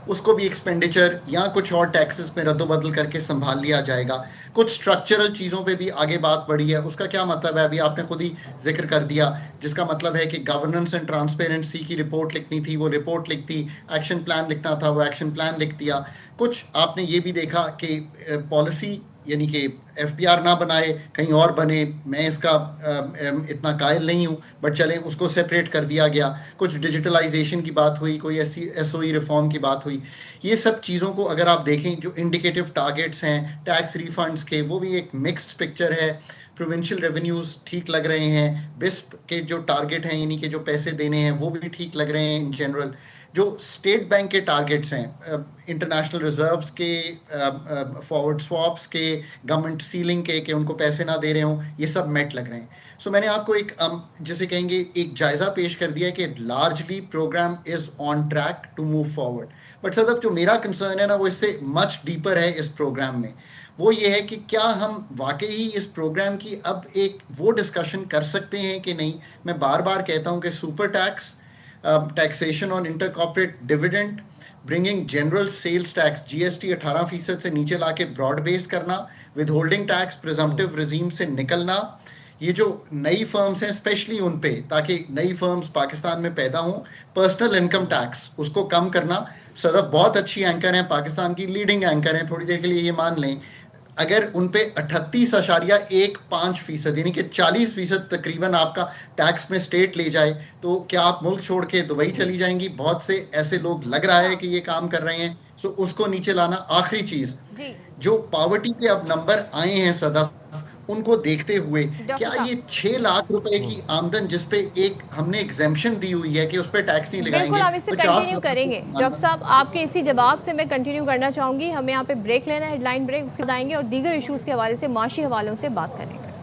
[SPEAKER 12] उसको भी एक्सपेंडिचर या कुछ और टैक्सेस में रद्दोबदल करके संभाल लिया जाएगा। कुछ स्ट्रक्चरल चीज़ों पे भी आगे बात बढ़ी है। उसका क्या मतलब है, अभी आपने खुद ही जिक्र कर दिया, जिसका मतलब है कि गवर्नेंस एंड ट्रांसपेरेंसी की रिपोर्ट लिखनी थी, वो रिपोर्ट लिख दी। एक्शन प्लान लिखना था, वो एक्शन प्लान लिख दिया। कुछ आपने ये भी देखा कि पॉलिसी यानी कि FPR ना बनाए, कहीं और बने। मैं इसका इतना कायल नहीं हूँ, बट चलें उसको सेपरेट कर दिया गया। कुछ डिजिटलाइजेशन की बात हुई, कोई ऐसी SOE रिफॉर्म की बात हुई। ये सब चीज़ों को अगर आप देखें, जो इंडिकेटिव टारगेट्स हैं टैक्स रिफंड्स के, वो भी एक मिक्स्ड पिक्चर है। प्रोविंशियल रेवेन्यूज़ ठीक लग रहे हैं। बिस्प के जो टारगेट हैं यानी कि जो पैसे देने हैं वो भी ठीक लग रहे हैं इन जनरल। जो स्टेट बैंक के टारगेट्स हैं, इंटरनेशनल रिजर्व्स के, फॉरवर्ड स्वैप्स के, गवर्नमेंट सीलिंग के उनको पैसे ना दे रहे हों, ये सब मेट लग रहे हैं। सो मैंने आपको एक जिसे कहेंगे एक जायज़ा पेश कर दिया कि largely programme is on track to move forward. But Sadaf जो मेरा कंसर्न है ना, वो इससे मच डीपर है इस प्रोग्राम में। वो ये है कि क्या हम वाकई ही इस प्रोग्राम की अब एक वो डिस्कशन कर सकते हैं कि नहीं। मैं बार बार कहता हूँ कि super tax, taxation on inter corporate dividend, bringing general sales tax GST 18% से नीचे लाके ब्रॉड बेस करना, withholding tax presumptive regime से निकलना, ये जो नई फर्म्स हैं स्पेशली उन पे, ताकि नई फर्म्स पाकिस्तान में पैदा हों, पर्सनल इनकम टैक्स उसको कम करना। सदफ बहुत अच्छी एंकर हैं, पाकिस्तान की लीडिंग एंकर हैं, थोड़ी देर के लिए ये मान लें। अगर उन पे 38.15% यानी कि 40% तकरीबन आपका टैक्स में स्टेट ले जाए, तो क्या आप मुल्क छोड़ के दुबई चली जाएंगी? बहुत से ऐसे लोग लग रहा है कि ये काम कर रहे हैं। सो उसको नीचे लाना। आखिरी चीज, जो पॉवर्टी के अब नंबर आए हैं सदफ, उनको देखते हुए क्या ये 6 लाख रुपए की आमदन जिसपे एक हमने एग्जेम्पशन दी हुई है कि उस पर टैक्स नहीं लगाएंगे,
[SPEAKER 1] बिल्कुल हम इसे कंटिन्यू करेंगे। डॉक्टर साहब, आपके इसी जवाब से मैं कंटिन्यू करना चाहूंगी। हमें यहाँ पे ब्रेक लेना है, हेडलाइन ब्रेक, उसके बाद आएंगे और दीगर इश्यूज के हवाले से, माशी हवालों से बात करेंगे।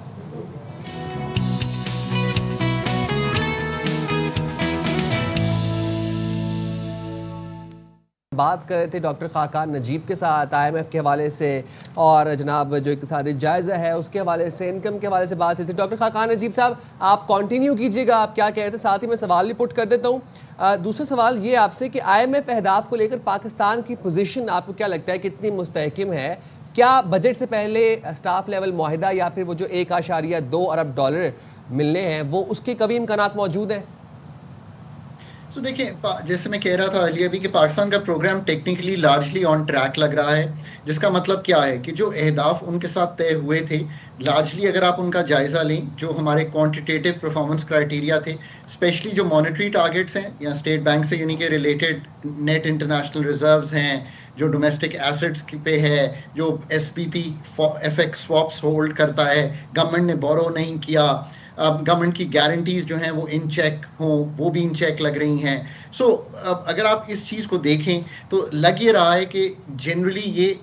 [SPEAKER 2] बात कर रहे थे डॉक्टर खाकान नजीब के साथ IMF के हवाले से, और जनाब जो इक़्तिसादी जायज़ा है उसके हवाले से, इनकम के हवाले से बात की थी। डॉक्टर खाकान नजीब साहब, आप कंटिन्यू कीजिएगा, आप क्या कह रहे थे, साथ ही मैं सवाल भी पुट कर देता हूँ। दूसरा सवाल ये आपसे कि IMF अहदाफ को लेकर पाकिस्तान की पोजीशन आपको क्या लगता है, कितनी मुस्तहकम है? क्या बजट से पहले स्टाफ लेवल मुआहिदा या फिर वो जो 1.2 अरब डॉलर मिलने हैं, वो उसके कभी इम्कानात मौजूद हैं?
[SPEAKER 12] तो देखिए, जैसे मैं कह रहा था अली अभी कि पाकिस्तान का programme technically largely on track लग रहा है, जिसका मतलब क्या है कि जो अहदाफ उनके साथ तय हुए थे, लार्जली अगर आप उनका जायज़ा लें, जो हमारे क्वांटिटेटिव परफॉर्मेंस क्राइटेरिया थे, स्पेशली जो मॉनेटरी टारगेट्स हैं या स्टेट बैंक से यानी कि रिलेटेड नेट इंटरनेशनल रिजर्व्स हैं, जो डोमेस्टिक एसेट्स पे है, जो SPP FX स्वॉप्स होल्ड करता है, गवर्नमेंट ने बोरो नहीं किया, गवर्नमेंट की गारंटीज जो हैं वो इन चेक हों, वो भी इन चेक लग रही हैं। सो अगर आप इस चीज़ को देखें तो लग ये रहा है कि जनरली ये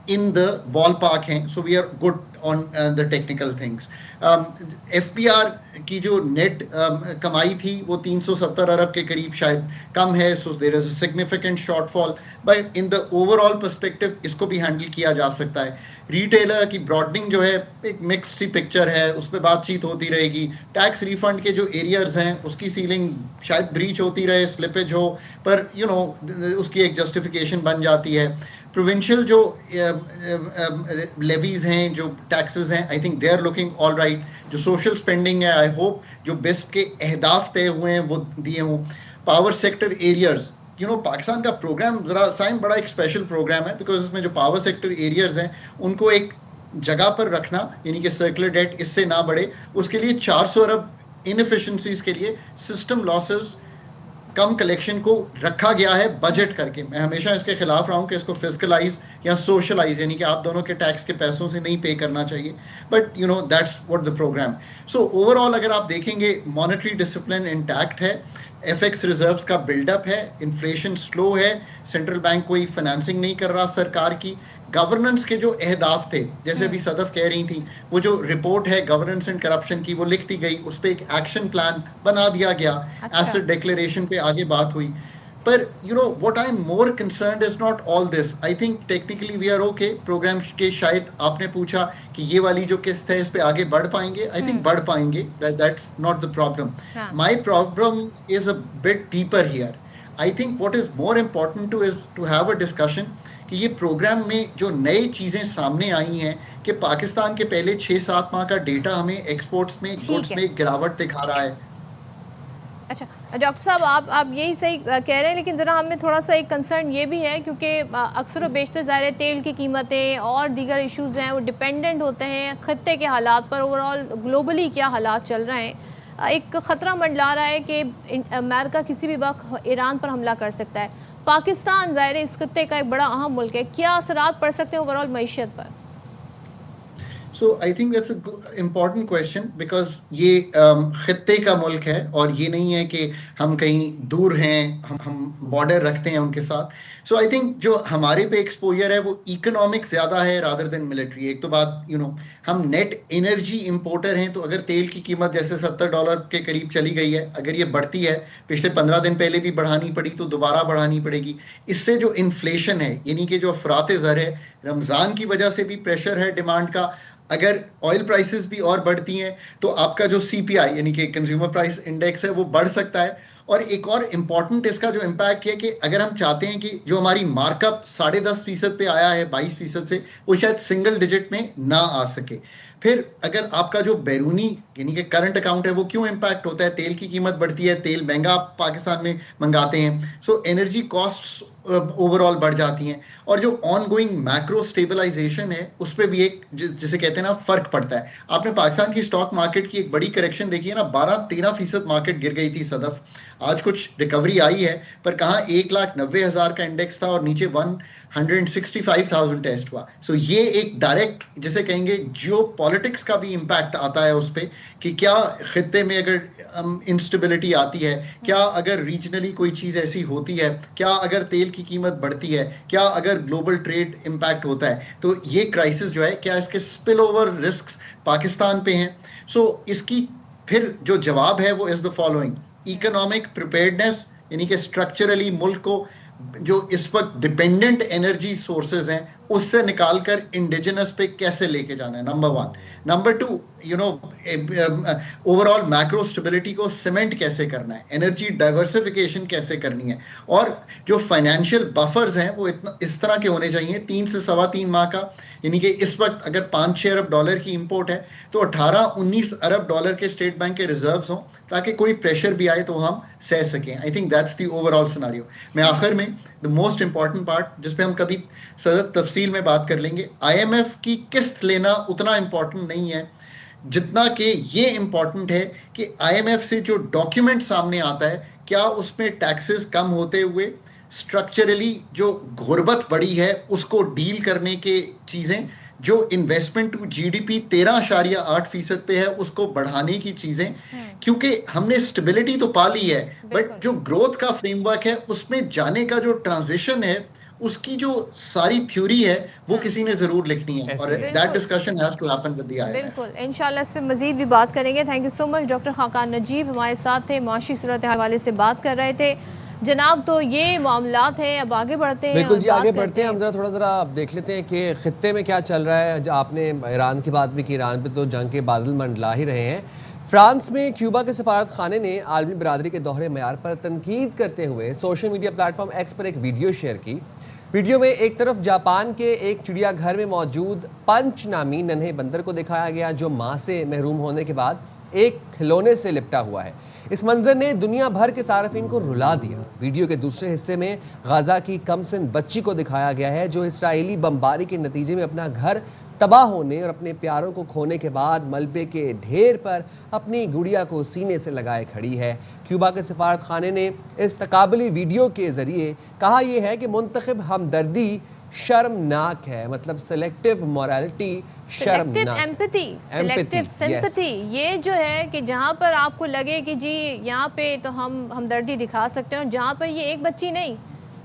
[SPEAKER 12] इन द बॉल पार्क हैं। So we are good on the technical things. FPR की जो नेट कमाई थी वो 370 अरब के करीब शायद कम है। So there is a significant shortfall, but in the overall perspective इसको भी हैंडल किया जा सकता है। रिटेलर की ब्रॉडनिंग जो है एक मिक्स्ड सी पिक्चर है, उस पर बातचीत होती रहेगी। टैक्स रिफंड के जो एरियर्स हैं उसकी सीलिंग शायद ब्रीच होती रहे, स्लिपेज हो, पर उसकी एक जस्टिफिकेशन बन जाती है। प्रोविंशियल जो लेवीज हैं, जो टैक्सेस हैं, I think they are looking all right. जो सोशल स्पेंडिंग है, आई होप जो बिस्प के अहदाफ तय हुए हैं वो दिए हों। पावर सेक्टर एरियर्स, पाकिस्तान का प्रोग्राम जरा साइम बड़ा एक स्पेशल प्रोग्राम है, बिकॉज इसमें जो पावर सेक्टर एरियर्स हैं उनको एक जगह पर रखना, यानी कि सर्कुलर डेट इससे ना बढ़े, उसके लिए 400 अरब इनएफिशिएंसीज के लिए सिस्टम लॉसेस, कम कलेक्शन को रखा गया है बजट करके। मैं हमेशा इसके खिलाफ रहा हूं कि इसको फिस्कलाइज या सोशलाइज, यानी कि आप दोनों के टैक्स के पैसों से नहीं पे करना चाहिए, but that's what the programme. So overall अगर आप देखेंगे, मॉनेटरी डिसिप्लिन इंटैक्ट है, FX रिजर्व्स का बिल्डअप है, इन्फ्लेशन स्लो है, सेंट्रल बैंक कोई फाइनेंसिंग नहीं कर रहा सरकार की। गवर्नेंस के जो अहदाफ थे, जैसे अभी सदफ कह रही थी, वो जो रिपोर्ट है गवर्नेंस एंड करप्शन की वो लिख दी गई, उस पर एक एक्शन प्लान बना दिया गया। एसेट डिक्लेरेशन पे आगे बात हुई, पर what I am more concerned is not all this. I think technically we are okay. Programme के शायद आपने पूछा कि ये वाली जो किस्त है इस पे आगे बढ़ पाएंगे, आई थिंक बढ़ पाएंगे, that's not the problem. My problem is a bit deeper here. I think what is more important to have a discussion कि ये प्रोग्राम में जो नई चीजें सामने आई हैं कि पाकिस्तान के पहले 6-7 माह का डेटा हमें एक्सपोर्ट्स में, गुड्स में गिरावट दिखा रहा है।
[SPEAKER 1] अच्छा डॉक्टर साहब, आप यही सही कह रहे हैं, लेकिन ज़रा हमें थोड़ा सा एक कंसर्न ये भी है, क्योंकि अक्सर व बेशतर ज़ाहिर तेल की कीमतें और दीगर इश्यूज़ हैं वो डिपेंडेंट होते हैं खत्ते के हालात पर, ओवरऑल ग्लोबली क्या हालात चल रहे हैं। एक ख़तरा मंडला रहा है कि अमेरिका किसी भी वक्त ईरान पर हमला कर सकता है। पाकिस्तान ज़ाहिर इस खत्ते का एक बड़ा अहम मुल्क है, क्या असरात पड़ सकते हैं ओवरऑल मईशत पर?
[SPEAKER 12] So I think that's a important question because ये खित्ते का मुल्क है और ये नहीं है कि हम कहीं दूर हैं, हम बॉर्डर रखते हैं उनके साथ। So I think जो हमारे पे एक्सपोजर है वो इकोनॉमिक ज़्यादा है रादर देन मिलिट्री। एक तो बात हम नेट एनर्जी इंपोर्टर हैं, तो अगर तेल की कीमत जैसे $70 के करीब चली गई है, अगर ये बढ़ती है, पिछले 15 दिन पहले भी बढ़ानी पड़ी तो दोबारा बढ़ानी पड़ेगी। इससे जो इन्फ्लेशन है, यानी कि जो अफरात ज़र है, रमज़ान की वजह से भी प्रेशर है डिमांड का। अगर ऑयल प्राइसेस भी और बढ़ती हैं तो आपका जो CPI यानी कि कंज्यूमर प्राइस इंडेक्स है वो बढ़ सकता है। और एक और इम्पॉर्टेंट इसका जो इम्पैक्ट है कि अगर हम चाहते हैं कि जो हमारी मार्कअप 10.5% पे आया है 22% से, वो शायद सिंगल डिजिट में ना आ सके। फिर अगर आपका जो बैरूनी यानी कि करंट अकाउंट है वो क्यों इम्पैक्ट होता है, तेल की कीमत बढ़ती है, तेल महंगा आप पाकिस्तान में मंगाते हैं। सो एनर्जी कॉस्ट्स ओवरऑल बढ़ जाती हैं, और जो ऑन गोइंग मैक्रो स्टेबलाइजेशन है उस पर भी एक जिसे कहते हैं ना फर्क पड़ता है। आपने पाकिस्तान की स्टॉक मार्केट की एक बड़ी करेक्शन देखी है ना, 12-13% मार्केट गिर गई थी सदफ। आज कुछ रिकवरी आई है, पर कहाँ 1,90,000 का इंडेक्स था और नीचे 165,000 टेस्ट हुआ। सो ये एक डायरेक्ट जिसे कहेंगे जियो पॉलिटिक्स का भी इम्पैक्ट आता है उस पर, कि क्या खित्ते में अगर इंस्टेबिलिटी आती है, क्या अगर रीजनली कोई चीज़ ऐसी होती है, क्या अगर तेल की कीमत बढ़ती है, क्या अगर ग्लोबल ट्रेड इम्पैक्ट होता है, तो ये क्राइसिस जो है क्या इसके स्पिल ओवर रिस्क पाकिस्तान पे हैं। सो इसकी फिर जो जवाब है वो is the following: economic preparedness, यानी कि स्ट्रक्चरली मुल्क को जो इस वक्त डिपेंडेंट एनर्जी सोर्सेज हैं उससे निकालकर इंडिजिनस पे कैसे लेके जाना है, number 1। Number 2, overall macro stability को सीमेंट कैसे करना है, एनर्जी डाइवर्सिफिकेशन कैसे करनी है, और जो फाइनेंशियल बफर्स हैं वो इस तरह के होने चाहिए 3 से 3.25 माह का। यानी कि इस वक्त अगर 5-6 अरब डॉलर की इंपोर्ट है तो 18-19 अरब डॉलर के स्टेट बैंक के रिजर्व्स हों, ताकि कोई प्रेशर भी आए तो हम सह सकें। I think that's the overall scenario. मैं आखिर में द मोस्ट इंपॉर्टेंट पार्ट, जिस पे हम कभी सदर तफसील में बात कर लेंगे, IMF की किस्त लेना उतना इंपॉर्टेंट नहीं है जितना कि ये इंपॉर्टेंट है कि IMF से जो डॉक्यूमेंट सामने आता है क्या उसमें टैक्सेस कम होते हुए स्ट्रक्चरली जो गुर्बत बढ़ी है उसको डील करने के चीजें, जो इन्वेस्टमेंट टू GDP 13.8% पे है उसको बढ़ाने की चीजें, क्योंकि हमने स्टेबिलिटी तो पा ली है, बट जो ग्रोथ का फ्रेमवर्क है उसमें जाने का जो ट्रांजिशन है उसकी जो सारी थ्योरी है वो किसी ने जरूर लिखनी है, और that discussion has to happen with the IMF।
[SPEAKER 1] बिल्कुल, इंशाल्लाह इस पे मजीद भी बात करेंगे। Thank you so much. Doctor Khaqan Najeeb हमारे साथ थे, माशी सूरत हवाले से बात कर रहे थे जनाब। तो ये मामलात हैं, अब आगे बढ़ते हैं।
[SPEAKER 2] बिल्कुल जी, आगे बढ़ते हैं। हम ज़रा देख लेते हैं कि खित्ते में क्या चल रहा है। आपने ईरान की बात भी की, ईरान पे तो जंग के बादल मंडला ही रहे हैं। फ्रांस में क्यूबा के सफारत खाने ने आलमी बरादरी के दोहरे मयार पर तनकीद करते हुए सोशल मीडिया प्लेटफॉर्म एक्स पर एक वीडियो शेयर की। वीडियो में एक तरफ जापान के एक चिड़ियाघर में मौजूद पंच नामी नन्हे बंदर को दिखाया गया जो माँ से महरूम होने के बाद एक खिलौने से लिपटा हुआ है। इस मंजर ने दुनिया भर के सार्फिन को रुला दिया। वीडियो के दूसरे हिस्से में गाजा की कमसिन बच्ची को दिखाया गया है जो इसराइली बमबारी के नतीजे में अपना घर तबाह होने और अपने प्यारों को खोने के बाद मलबे के ढेर पर अपनी गुड़िया को सीने से लगाए खड़ी है। क्यूबा के सफारत खाने ने इस तकाबली वीडियो के जरिए कहा यह है कि मुंतखब हमदर्दी शर्मनाक है, मतलब सेलेक्टिव मोरालिटी शर्मनाक,
[SPEAKER 1] सेलेक्टिव सिंपैथी। ये जो है कि जहाँ पर आपको लगे कि जी यहाँ पे तो हम हमदर्दी दिखा सकते हैं, और जहाँ पर ये एक बच्ची नहीं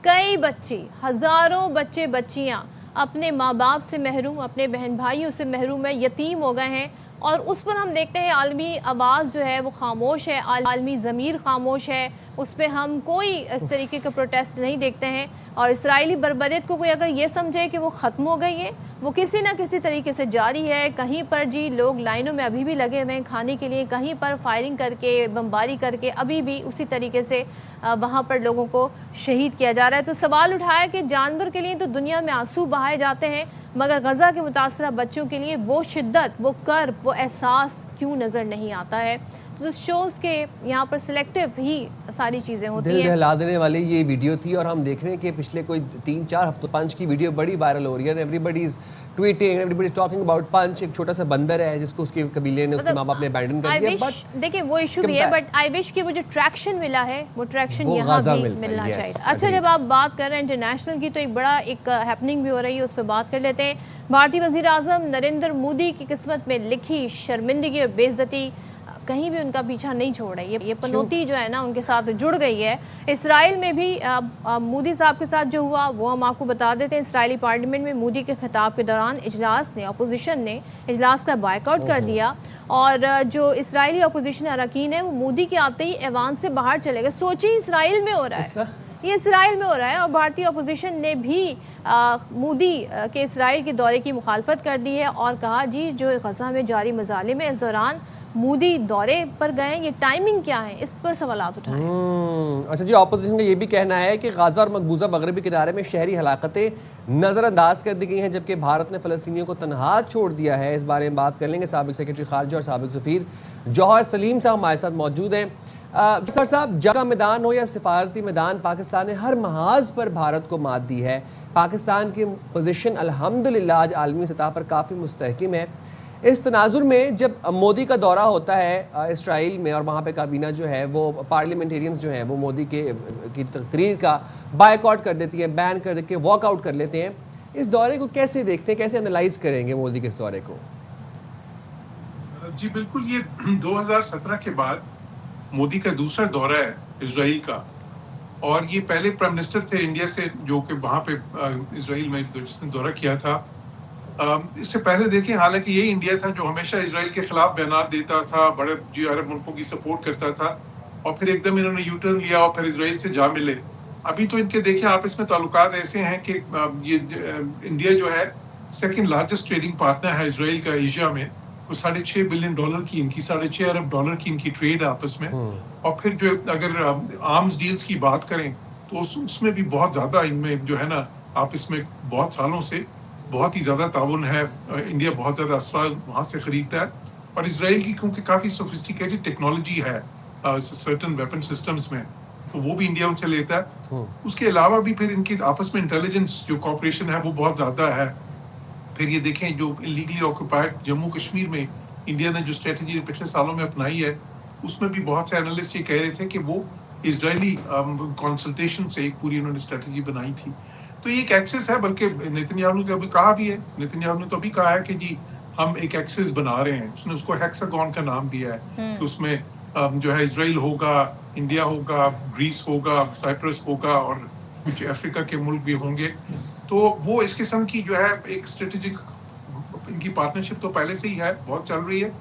[SPEAKER 1] कई बच्ची, हज़ारों बच्चे बच्चियाँ अपने माँ बाप से महरूम, अपने बहन भाइयों से महरूम है, यतीम हो गए हैं, और उस पर हम देखते हैं आलमी आवाज़ जो है वो खामोश है, आलमी ज़मीर खामोश है, उस पर हम कोई इस तरीके का प्रोटेस्ट नहीं देखते हैं। और इसराइली बर्बरियत को कोई अगर ये समझे कि वो ख़त्म हो गई है, वो किसी ना किसी तरीके से जारी है। कहीं पर जी लोग लाइनों में अभी भी लगे हुए हैं खाने के लिए, कहीं पर फायरिंग करके बमबारी करके अभी भी उसी तरीके से वहाँ पर लोगों को शहीद किया जा रहा है। तो सवाल उठाया कि जानवर के लिए तो दुनिया में आंसू बहाए जाते हैं, मगर गज़ा के मुतासरा बच्चों के लिए वो शिद्दत, वो कर्ब, वो एहसास क्यों नज़र नहीं आता है। तो शोज़ के यहाँ पर सिलेक्टिव ही सारी चीज़ें होती हैं।
[SPEAKER 2] दिल दहला देने वाली ये वीडियो थी, और हम देख रहे हैं कि पिछले कोई 3-4 हफ्तों पंच की वीडियो बड़ी वायरल हो रही है। Everybody is tweeting, everybody is talking about punch. एक छोटा सा बंदर है जिसको उसके कबीले ने, उसके माँ बाप ने अबैंडन कर दिया। बट
[SPEAKER 1] देखिए वो इशू भी है, बट आई विश कि वो जो ट्रैक्शन मिला है वो ट्रैक्शन यहाँ भी मिलना चाहिए। अच्छा, जब आप बात कर रहे हैं इंटरनेशनल की, तो एक बड़ा एक हैपनिंग भी हो रही है, उस पर बात कर लेते हैं। भारतीय वज़ीर आज़म नरेंद्र मोदी की किस्मत में लिखी शर्मिंदगी और बेइज्जती कहीं भी उनका पीछा नहीं छोड़ रही है। ये पनौती जो है ना उनके साथ जुड़ गई है। इसराइल में भी मोदी साहब के साथ जो हुआ वो हम आपको बता देते हैं। इसराइली पार्लियामेंट में मोदी के खिताब के दौरान इजलास ने, अपोजिशन ने इजलास का बायकॉट कर दिया, और जो इसराइली अपोजिशन अरकान है वो मोदी के आते ही ऐवान से बाहर चले गए। सोचिए इसराइल में हो रहा है, ये इसराइल में हो रहा है, और भारतीय अपोजिशन ने भी मोदी के इसराइल के दौरे की मुखालफत कर दी है और कहा जी जो गज़ा में जारी मज़ालिम है इस दौरान मोदी दौरे पर गए, ये टाइमिंग क्या है, इस पर सवालात उठाए।
[SPEAKER 2] अच्छा जी, ऑपोजिशन का ये भी कहना है कि गाजा और मकबूजा मगरबी किनारे में शहरी हलाकतें नज़रअंदाज कर दी गई हैं, जबकि भारत ने फ़लस्तीनियों को तनहा छोड़ दिया है। इस बारे में बात कर लेंगे। साबिक सेक्रेटरी खारजा और साबिक सफ़ीर जौहर सलीम साहब हमारे साथ मौजूद हैं। सर साहब, जंग का मैदान हो या सिफारती मैदान, पाकिस्तान ने हर महाज पर भारत को मात दी है। पाकिस्तान की पोजीशन अल्हम्दुलिल्लाह आज आलमी सतह पर काफ़ी मुस्तहकिम है। इस तनाजुर में जब मोदी का दौरा होता है इसराइल में और वहाँ पे काबीना जो है वो पार्लियामेंटेरियंस जो हैं वो मोदी की तकरीर का बायकॉट कर देती है, बैन कर देके वॉकआउट कर लेते हैं। इस दौरे को कैसे देखते हैं, कैसे एनालाइज करेंगे मोदी के इस दौरे को?
[SPEAKER 13] जी बिल्कुल, ये 2017 के बाद मोदी का दूसरा दौरा है इजराइल का, और ये पहले प्राइम मिनिस्टर थे इंडिया से जो कि वहाँ पे इजराइल में जिसने दौरा किया था। इससे पहले देखें, हालांकि यही इंडिया था जो हमेशा इजराइल के खिलाफ बयान देता था, बड़े जो अरब मुल्कों की सपोर्ट करता था, और फिर एकदम इन्होंने यू टर्न लिया और फिर इजराइल से जा मिले। अभी तो इनके देखें आपस में ताल्लुकात ऐसे हैं कि ये इंडिया जो है सेकंड लार्जेस्ट ट्रेडिंग पार्टनर है इजराइल का एशिया में। कुछ $6.5 बिलियन की इनकी, $6.5 अरब की इनकी ट्रेड है आपस में। और फिर जो अगर आर्म्स डील्स की बात करें तो उसमें भी बहुत ज़्यादा इनमें जो है ना आपस में बहुत सालों से बहुत ही ज़्यादा ताउन है। इंडिया बहुत ज़्यादा असला वहाँ से ख़रीदता है, और इसराइल की क्योंकि काफ़ी सोफिस्टिकेटेड टेक्नोलॉजी है सर्टन वेपन सिस्टम्स में, तो वो भी इंडिया उनसे लेता है। उसके अलावा भी फिर इनकी आपस में इंटेलिजेंस जो कॉपरेशन है वो बहुत ज़्यादा है। फिर ये देखें जो इलीगली ऑक्यूपाइड जम्मू कश्मीर में इंडिया ने जो स्ट्रेटजी पिछले सालों में अपनाई है, उसमें भी बहुत से एनालिस्ट ये कह रहे थे कि वो इजरायली कंसल्टेशन से एक पूरी उन्होंने स्ट्रेटजी बनाई थी। तो ये एक एक्सेस है, बल्कि नेतन्याहू ने तो अभी कहा भी है, नेतन्याहू ने तो अभी कहा है कि जी हम एक एक्सेस बना रहे हैं। उसने उसको हेक्सागन का नाम दिया है कि उसमें जो है इजराइल होगा, इंडिया होगा, ग्रीस होगा, साइप्रस होगा और कुछ अफ्रीका के मुल्क भी होंगे। तो वो इस किस्म की जो है एक स्ट्रेटेजिक इनकी पार्टनरशिप तो पहले से ही है, बहुत चल रही है,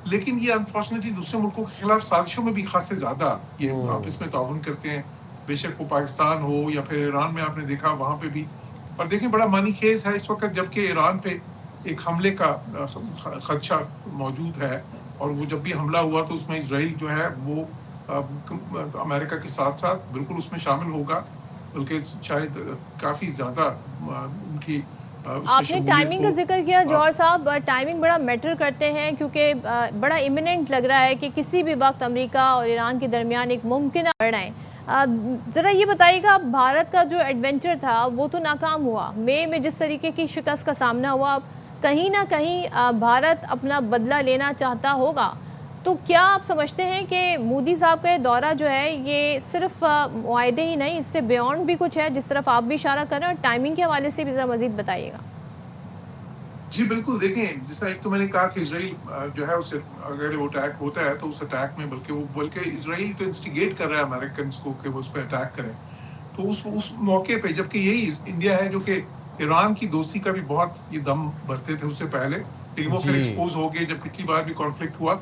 [SPEAKER 13] लेकिन ये अनफॉर्चुनेटली दूसरे मुल्कों के खिलाफ साजिशों में भी खासे ज़्यादा ये आपस में ताउन करते हैं, बेशक वो पाकिस्तान हो या फिर ईरान में आपने देखा वहाँ पे भी। और देखें बड़ा मानीखेज है इस वक्त, जबकि ईरान पे एक हमले का खदशा मौजूद है, और वो जब भी हमला हुआ तो उसमें इजराइल जो है वो अमेरिका के साथ साथ बिल्कुल उसमें शामिल होगा, बल्कि शायद काफ़ी ज़्यादा उनकी
[SPEAKER 1] आपने टाइमिंग का जिक्र किया जौहर साहब, टाइमिंग बड़ा मैटर करते हैं क्योंकि बड़ा इमिनेंट लग रहा है कि किसी भी वक्त अमेरिका और ईरान के दरमियान एक मुमकिन लड़ाई। ज़रा ये बताइएगा, भारत का जो एडवेंचर था वो तो नाकाम हुआ, मई में जिस तरीके की शिकस्त का सामना हुआ, कहीं ना कहीं भारत अपना बदला लेना चाहता होगा। तो क्या आप समझते हैं कि मोदी साहब का दौरा जो है ये सिर्फ मुआहदे ही नहीं, इससे बियॉन्ड भी कुछ है, जिस तरफ आप भी इशारा कर रहे हैं, और टाइमिंग के हवाले से भी ज़रा मज़ीद बताइएगा।
[SPEAKER 13] जी बिल्कुल, देखें जिस तरह एक तो मैंने कहा कि इजराइल जो है उसे अगर वो अटैक होता है तो उस अटैक में बल्कि इजराइल तो इंस्टिगेट कर रहा है अमेरिकन को कि वो उस पर अटैक करें। तो उस मौके पे, जबकि यही इंडिया है जो कि ईरान की दोस्ती का भी बहुत ये दम भरते थे उससे पहले, लेकिन वो फिर एक्सपोज हो गए जब पिछली बार भी कॉन्फ्लिक्ट हुआ।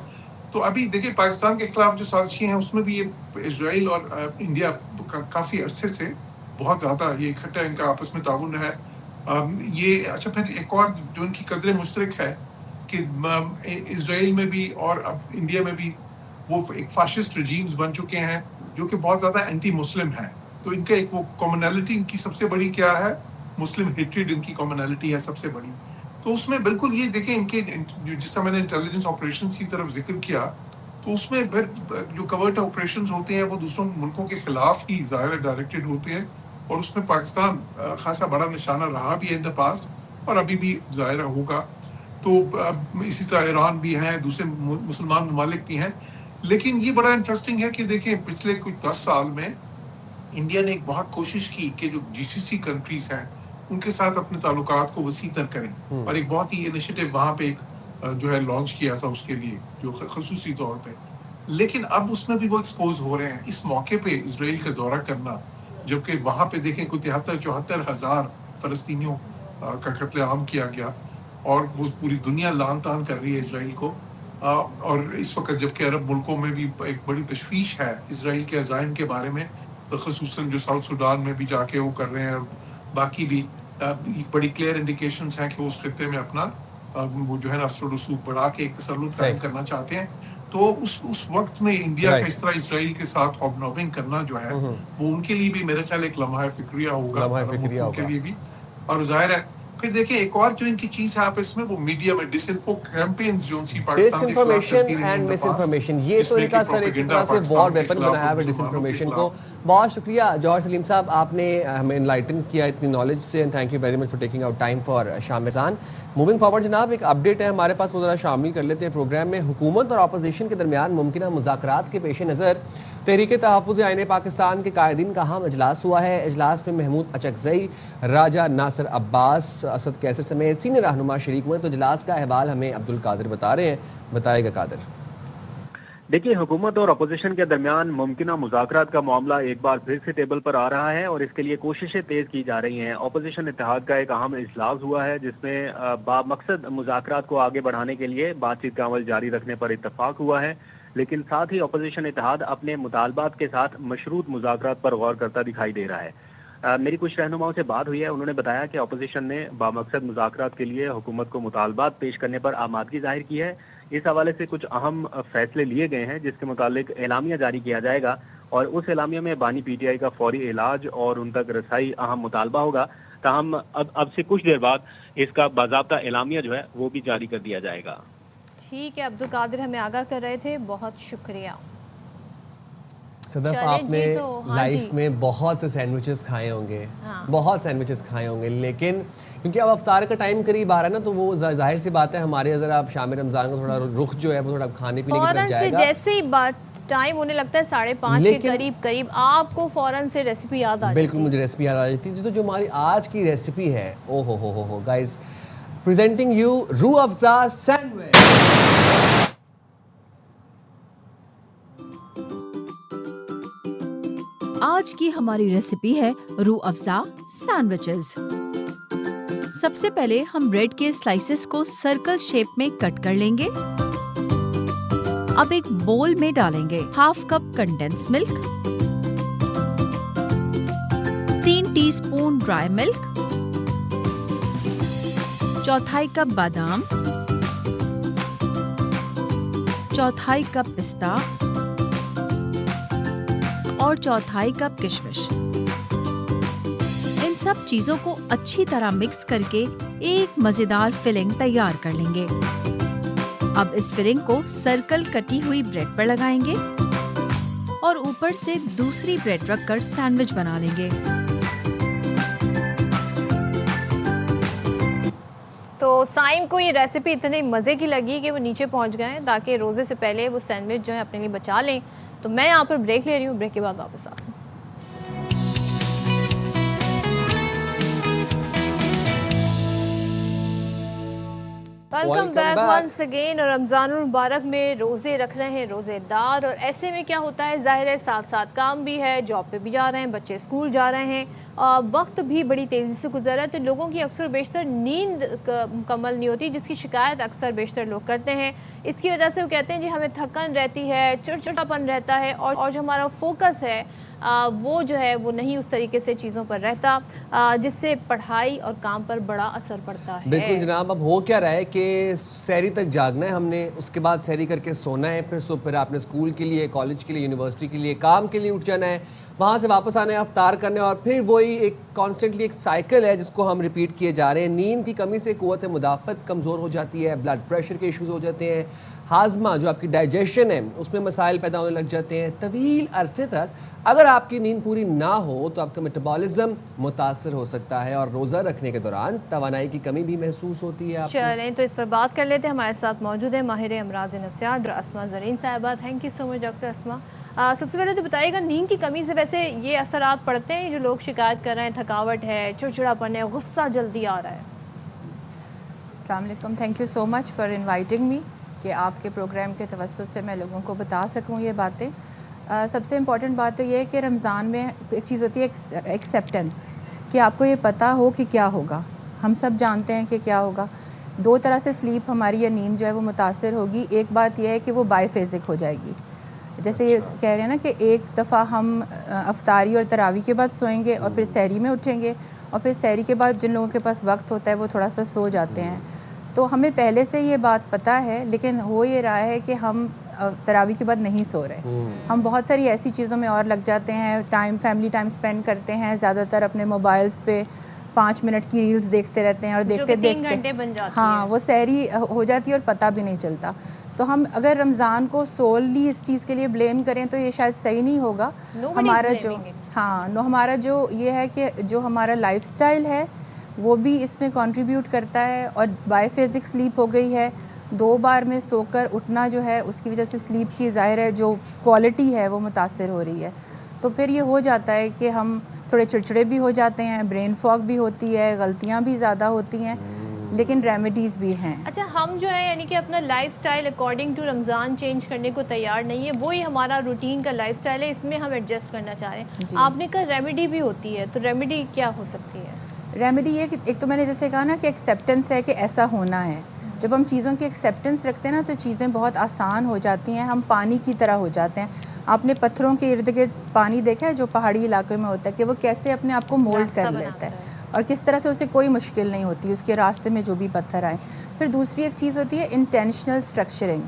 [SPEAKER 13] तो अभी देखिए पाकिस्तान के खिलाफ जो साजिशें हैं उसमें भी ये इजराइल और इंडिया काफ़ी अरसे से बहुत ज़्यादा ये इकट्ठा इनका आपस में ताउन है। ये अच्छा, फिर एक और जो इनकी कदर मुश्तरक है कि इजराइल में भी और अब इंडिया में भी वो एक फाशिस्ट रजीम्स बन चुके हैं जो कि बहुत ज़्यादा एंटी मुस्लिम है। तो इनका एक वो कॉमनैलिटी इनकी सबसे बड़ी क्या है, मुस्लिम हेट्रेड इनकी कॉमनैलिटी है सबसे बड़ी। तो उसमें बिल्कुल ये देखें इनके जिस तरह मैंने इंटेलिजेंस ऑपरेशंस की तरफ जिक्र किया, तो उसमें फिर जो कवर्ट ऑपरेशंस होते हैं वो दूसरों मुल्कों के खिलाफ ही ज़ाहिर डायरेक्टेड होते हैं, और उसमें पाकिस्तान खासा बड़ा निशाना रहा भी है इन द पास्ट और अभी भी ज़ाहिर होगा। तो इसी तरह ईरान भी हैं, दूसरे मुसलमान ममालिक भी हैं। लेकिन ये बड़ा इंटरेस्टिंग है कि देखें पिछले कुछ 10 साल में इंडिया ने एक बहुत कोशिश की कि जो GCC कंट्रीज हैं उनके साथ अपने ताल्लुकात को वसी तर करें, और एक बहुत ही इनिशिएटिव वहाँ पे एक जो है लॉन्च किया था उसके लिए जो खसूसी तौर पे। लेकिन अब उसमें भी वो एक्सपोज हो रहे हैं इस मौके पे इजराइल का दौरा करना, जबकि वहाँ पे देखें कोई 73-74 हज़ार फ़लस्तीनियों का कत्लेआम किया गया, और वो पूरी दुनिया लान तान कर रही है इजराइल को। और इस वक्त जबकि अरब मुल्कों में भी एक बड़ी तशवीश है इजराइल के अज़ाइम के बारे में, ख़ुसूसन जो साउथ सूडान में भी जाके वो कर रहे हैं, और बाकी भी बड़ी क्लियर इंडिकेशंस हैं कि वो उस खित्ते में अपना वो जो है ना असर रसूख बढ़ा के एक तसल्लुत कायम करना चाहते हैं। तो उस वक्त में इंडिया का इस तरह इजराइल के साथ हॉबनॉबिंग करना जो है वो उनके लिए भी मेरे ख्याल एक लम्हा फिक्रिया होगा, उनके लिए भी। और जाहिर है फिर देखिए एक और जो इनकी चीज है आप इसमें वो मीडिया में डिसइंफो कैंपेन्स जो उनकी पाकिस्तान के खिलाफ
[SPEAKER 2] डिसइंफॉर्मेशन
[SPEAKER 13] चलती रही
[SPEAKER 2] and
[SPEAKER 13] in the past,
[SPEAKER 2] misinformation, ये तो
[SPEAKER 13] जिसमें
[SPEAKER 2] इनका
[SPEAKER 13] कि
[SPEAKER 2] सर एक
[SPEAKER 13] propaganda
[SPEAKER 2] तरह से
[SPEAKER 13] पाकिस्तान
[SPEAKER 2] वॉर
[SPEAKER 13] के
[SPEAKER 2] वेपन
[SPEAKER 13] खिलाफ
[SPEAKER 2] बनाया है
[SPEAKER 13] और मुसलमानों
[SPEAKER 2] डिसइंफॉर्मेशन
[SPEAKER 13] के
[SPEAKER 2] को।
[SPEAKER 13] खिलाफ।
[SPEAKER 2] बहुत शुक्रिया जौहर सलीम साहब, आपने हमें इनलाइटन किया इतनी नॉलेज से, and thank you very much for taking out time for शाम रमज़ान। मूविंग फॉरवर्ड जनाब, एक अपडेट है हमारे पास, वो ज़रा शामिल कर लेते हैं प्रोग्राम में। हुकूमत और अपोजिशन के दरमियान मुमकिन मुज़ाकरात के पेश नज़र तहरीक तहफ़्फ़ुज़ आईन पाकिस्तान के कायदीन का अहम इजलास हुआ है। इजलास में महमूद अचकज़ई, राजा नासिर अब्बास, असद कैसर समेत सीनियर रहनुमा शरीक हुए। तो इजलास का अहवाल हमें अब्दुल कादिर बता रहे हैं, बताएगा कादिर।
[SPEAKER 14] देखिए, हुकूमत और अपोजिशन के दरमियान मुमकिन मुज़ाकरात का मामला एक बार फिर से टेबल पर आ रहा है और इसके लिए कोशिशें तेज की जा रही हैं। अपोजिशन इत्तेहाद का एक अहम इजलास हुआ है जिसमें बामकसद मुज़ाकरात को आगे बढ़ाने के लिए बातचीत का अमल जारी रखने पर इत्तफाक हुआ है, लेकिन साथ ही अपोजिशन इत्तेहाद अपने मुतालबात के साथ मशरूत मुज़ाकरात पर गौर करता दिखाई दे रहा है। मेरी कुछ रहनुमाओं से बात हुई है, उन्होंने बताया कि अपोजिशन ने बामकसद मुज़ाकरात के लिए हुकूमत को मुतालबात पेश करने पर आमादगी जाहिर की है। इस हवाले से कुछ अहम फैसले लिए गए हैं जिसके मुतालिक एलामिया जारी किया जाएगा और उस एलामिया में बानी पीटीआई का फौरी इलाज और उन तक रसाई अहम मुतालबा होगा। ताहम अब से कुछ देर बाद इसका बाज़ाब्ता एलामिया जो है वो भी जारी कर दिया जाएगा।
[SPEAKER 1] ठीक है, अब्दुल कादिर हमें आगाह कर रहे थे, बहुत शुक्रिया।
[SPEAKER 2] सदफ, आपने लाइफ में बहुत से सैंडविचेस खाए होंगे, बहुत सैंडविचेस खाए होंगे, लेकिन क्योंकि अब अफ्तार का टाइम करीब आ रहा है ना, तो वो जाहिर सी बात है हमारे अगर आप शाम रमज़ान का थोड़ा रुख जो है वो थोड़ा खाने पीने की तरफ जाएगा।
[SPEAKER 1] जैसे ही बात टाइम होने लगता है 5:30 के करीब आपको फौरन से रेसिपी याद आ जाती है।
[SPEAKER 2] बिल्कुल, मुझे रेसिपी याद आ जाती है। तो जो हमारी आज की रेसिपी है, ओ हो guys, presenting you Rooh Afza sandwich.
[SPEAKER 15] आज की हमारी रेसिपी है रूह अफ़ज़ा सैंडविचेस। सबसे पहले हम ब्रेड के स्लाइसेस को सर्कल शेप में कट कर लेंगे। अब एक बोल में डालेंगे 1/2 cup condense milk, 3 teaspoon dry milk, 1/4 cup बादाम, 1/4 कप पिस्ता और 1/4 कप किशमिश। इन सब चीजों को अच्छी तरह मिक्स करके एक मजेदार फिलिंग तैयार कर लेंगे। अब इस फिलिंग को सर्कल कटी हुई ब्रेड पर लगाएंगे और ऊपर से दूसरी ब्रेड रखकर सैंडविच बना लेंगे।
[SPEAKER 1] तो साइम को ये रेसिपी इतनी मज़े की लगी कि वो नीचे पहुंच गए हैं ताकि रोज़े से पहले वो सैंडविच जो है अपने लिए बचा लें। तो मैं यहाँ पर ब्रेक ले रही हूँ, ब्रेक के बाद वापस आती हूँ। Welcome back once again. और रमज़ान मुबारक में रोज़े रख रहे हैं रोज़ेदार, और ऐसे में क्या होता है, ज़ाहिर है साथ साथ काम भी है, जॉब पे भी जा रहे हैं, बच्चे स्कूल जा रहे हैं, वक्त भी बड़ी तेज़ी से गुजर रहा है, तो लोगों की अक्सर बेशतर नींद मुकम्मल नहीं होती, जिसकी शिकायत अक्सर बेशतर लोग करते हैं। इसकी वजह से वो कहते हैं जी हमें थकन रहती है, चिड़चिड़ापन रहता है, और जो हमारा फोकस है वो जो है वो नहीं उस तरीके से चीज़ों पर रहता, जिससे पढ़ाई और काम पर बड़ा असर पड़ता है।
[SPEAKER 2] बिल्कुल जनाब, अब हो क्या रहा है कि सहरी तक जागना है हमने, उसके बाद सहरी करके सोना है, फिर आपने स्कूल के लिए, कॉलेज के लिए, यूनिवर्सिटी के लिए, काम के लिए उठ जाना है, वहाँ से वापस आना है, अफ्तार करने, और फिर वही एक कॉन्स्टेंटली एक साइकिल है जिसको हम रिपीट किए जा रहे हैं। नींद की कमी से क़ुव्वत मुदाफ़त कमज़ोर हो जाती है, ब्लड प्रेशर के इश्यूज़ हो जाते हैं, हाजमा जो आपकी डाइजेशन है उसमें मसाइल पैदा होने लग जाते हैं। तवील अरसे तक अगर आपकी नींद पूरी ना हो तो आपका मेटाबॉलिज्म मुतासर हो सकता है और रोज़ा रखने के दौरान तवानाई की कमी भी महसूस होती है।
[SPEAKER 1] चलें तो इस पर बात कर लेते हैं। हमारे साथ मौजूद है माहिर अमराज नफ्सियात डॉक्टर अस्मा ज़रीन साहिबा। Thank you so much doctor Asma. सबसे पहले तो बताइएगा, नींद की कमी से वैसे ये असरात पड़ते हैं, जो लोग शिकायत कर रहे हैं, थकावट है, चिड़चिड़ापन है, गुस्सा जल्दी आ रहा है?
[SPEAKER 16] अस्सलाम वालेकुम, thank you so much for inviting me कि आपके प्रोग्राम के तवज्जुह से मैं लोगों को बता सकूं ये बातें। सबसे इम्पॉर्टेंट बात तो ये है कि रमज़ान में एक चीज़ होती है एक्सेप्टेंस, कि आपको ये पता हो कि क्या होगा। हम सब जानते हैं कि क्या होगा। दो तरह से स्लीप हमारी या नींद जो है वो मुतासर होगी। एक बात यह है कि वो बायफेजिक हो जाएगी, जैसे ये कह रहे हैं ना कि एक दफ़ा हम अफ्तारी और तरावी के बाद सोएंगे और फिर सहरी में उठेंगे, और फिर सहरी के बाद जिन लोगों के पास वक्त होता है वो थोड़ा सा सो जाते हैं। तो हमें पहले से ये बात पता है, लेकिन हो ये रहा है कि हम तरावी के बाद नहीं सो रहे। हम बहुत सारी ऐसी चीज़ों में और लग जाते हैं, फैमिली टाइम स्पेंड करते हैं, ज़्यादातर अपने मोबाइल्स पे 5 मिनट की रील्स देखते रहते हैं और देखते
[SPEAKER 1] 3 घंटे बन जाती
[SPEAKER 16] हाँ
[SPEAKER 1] है।
[SPEAKER 16] वो सहरी हो जाती है और पता भी नहीं चलता। तो हम अगर रमज़ान को सोलली इस चीज़ के लिए ब्लेम करें तो ये शायद सही नहीं होगा। हमारा जो ये है कि जो हमारा लाइफस्टाइल है वो भी इसमें कंट्रीब्यूट करता है, और बायफेजिक स्लीप हो गई है, 2 बार में सोकर उठना जो है उसकी वजह से स्लीप की ज़ाहिर है जो क्वालिटी है वो मुतासर हो रही है। तो फिर ये हो जाता है कि हम थोड़े चिड़चिड़े भी हो जाते हैं, ब्रेन फॉग भी होती है, गलतियाँ भी ज़्यादा होती हैं, लेकिन रेमेडीज़ भी हैं।
[SPEAKER 1] अच्छा, हम जो है यानी कि अपना lifestyle according to Ramzan change करने को तैयार नहीं है, वही हमारा रूटीन का लाइफस्टाइल है, इसमें हम एडजस्ट करना चाह रहे हैं। आपने कहा रेमेडी भी होती है, तो रेमेडी क्या हो सकती है?
[SPEAKER 16] रेमेडी ये कि एक तो मैंने जैसे कहा ना कि एक्सेप्टेंस है कि ऐसा होना है। जब हम चीज़ों की एक्सेप्टेंस रखते हैं ना तो चीज़ें बहुत आसान हो जाती हैं, हम पानी की तरह हो जाते हैं। आपने पत्थरों के इर्द गिर्द पानी देखा है जो पहाड़ी इलाके में होता है कि वो कैसे अपने आप को मोल्ड कर लेता है और किस तरह से उसे कोई मुश्किल नहीं होती उसके रास्ते में जो भी पत्थर आए। फिर दूसरी एक चीज़ होती है इंटेंशनल स्ट्रक्चरिंग,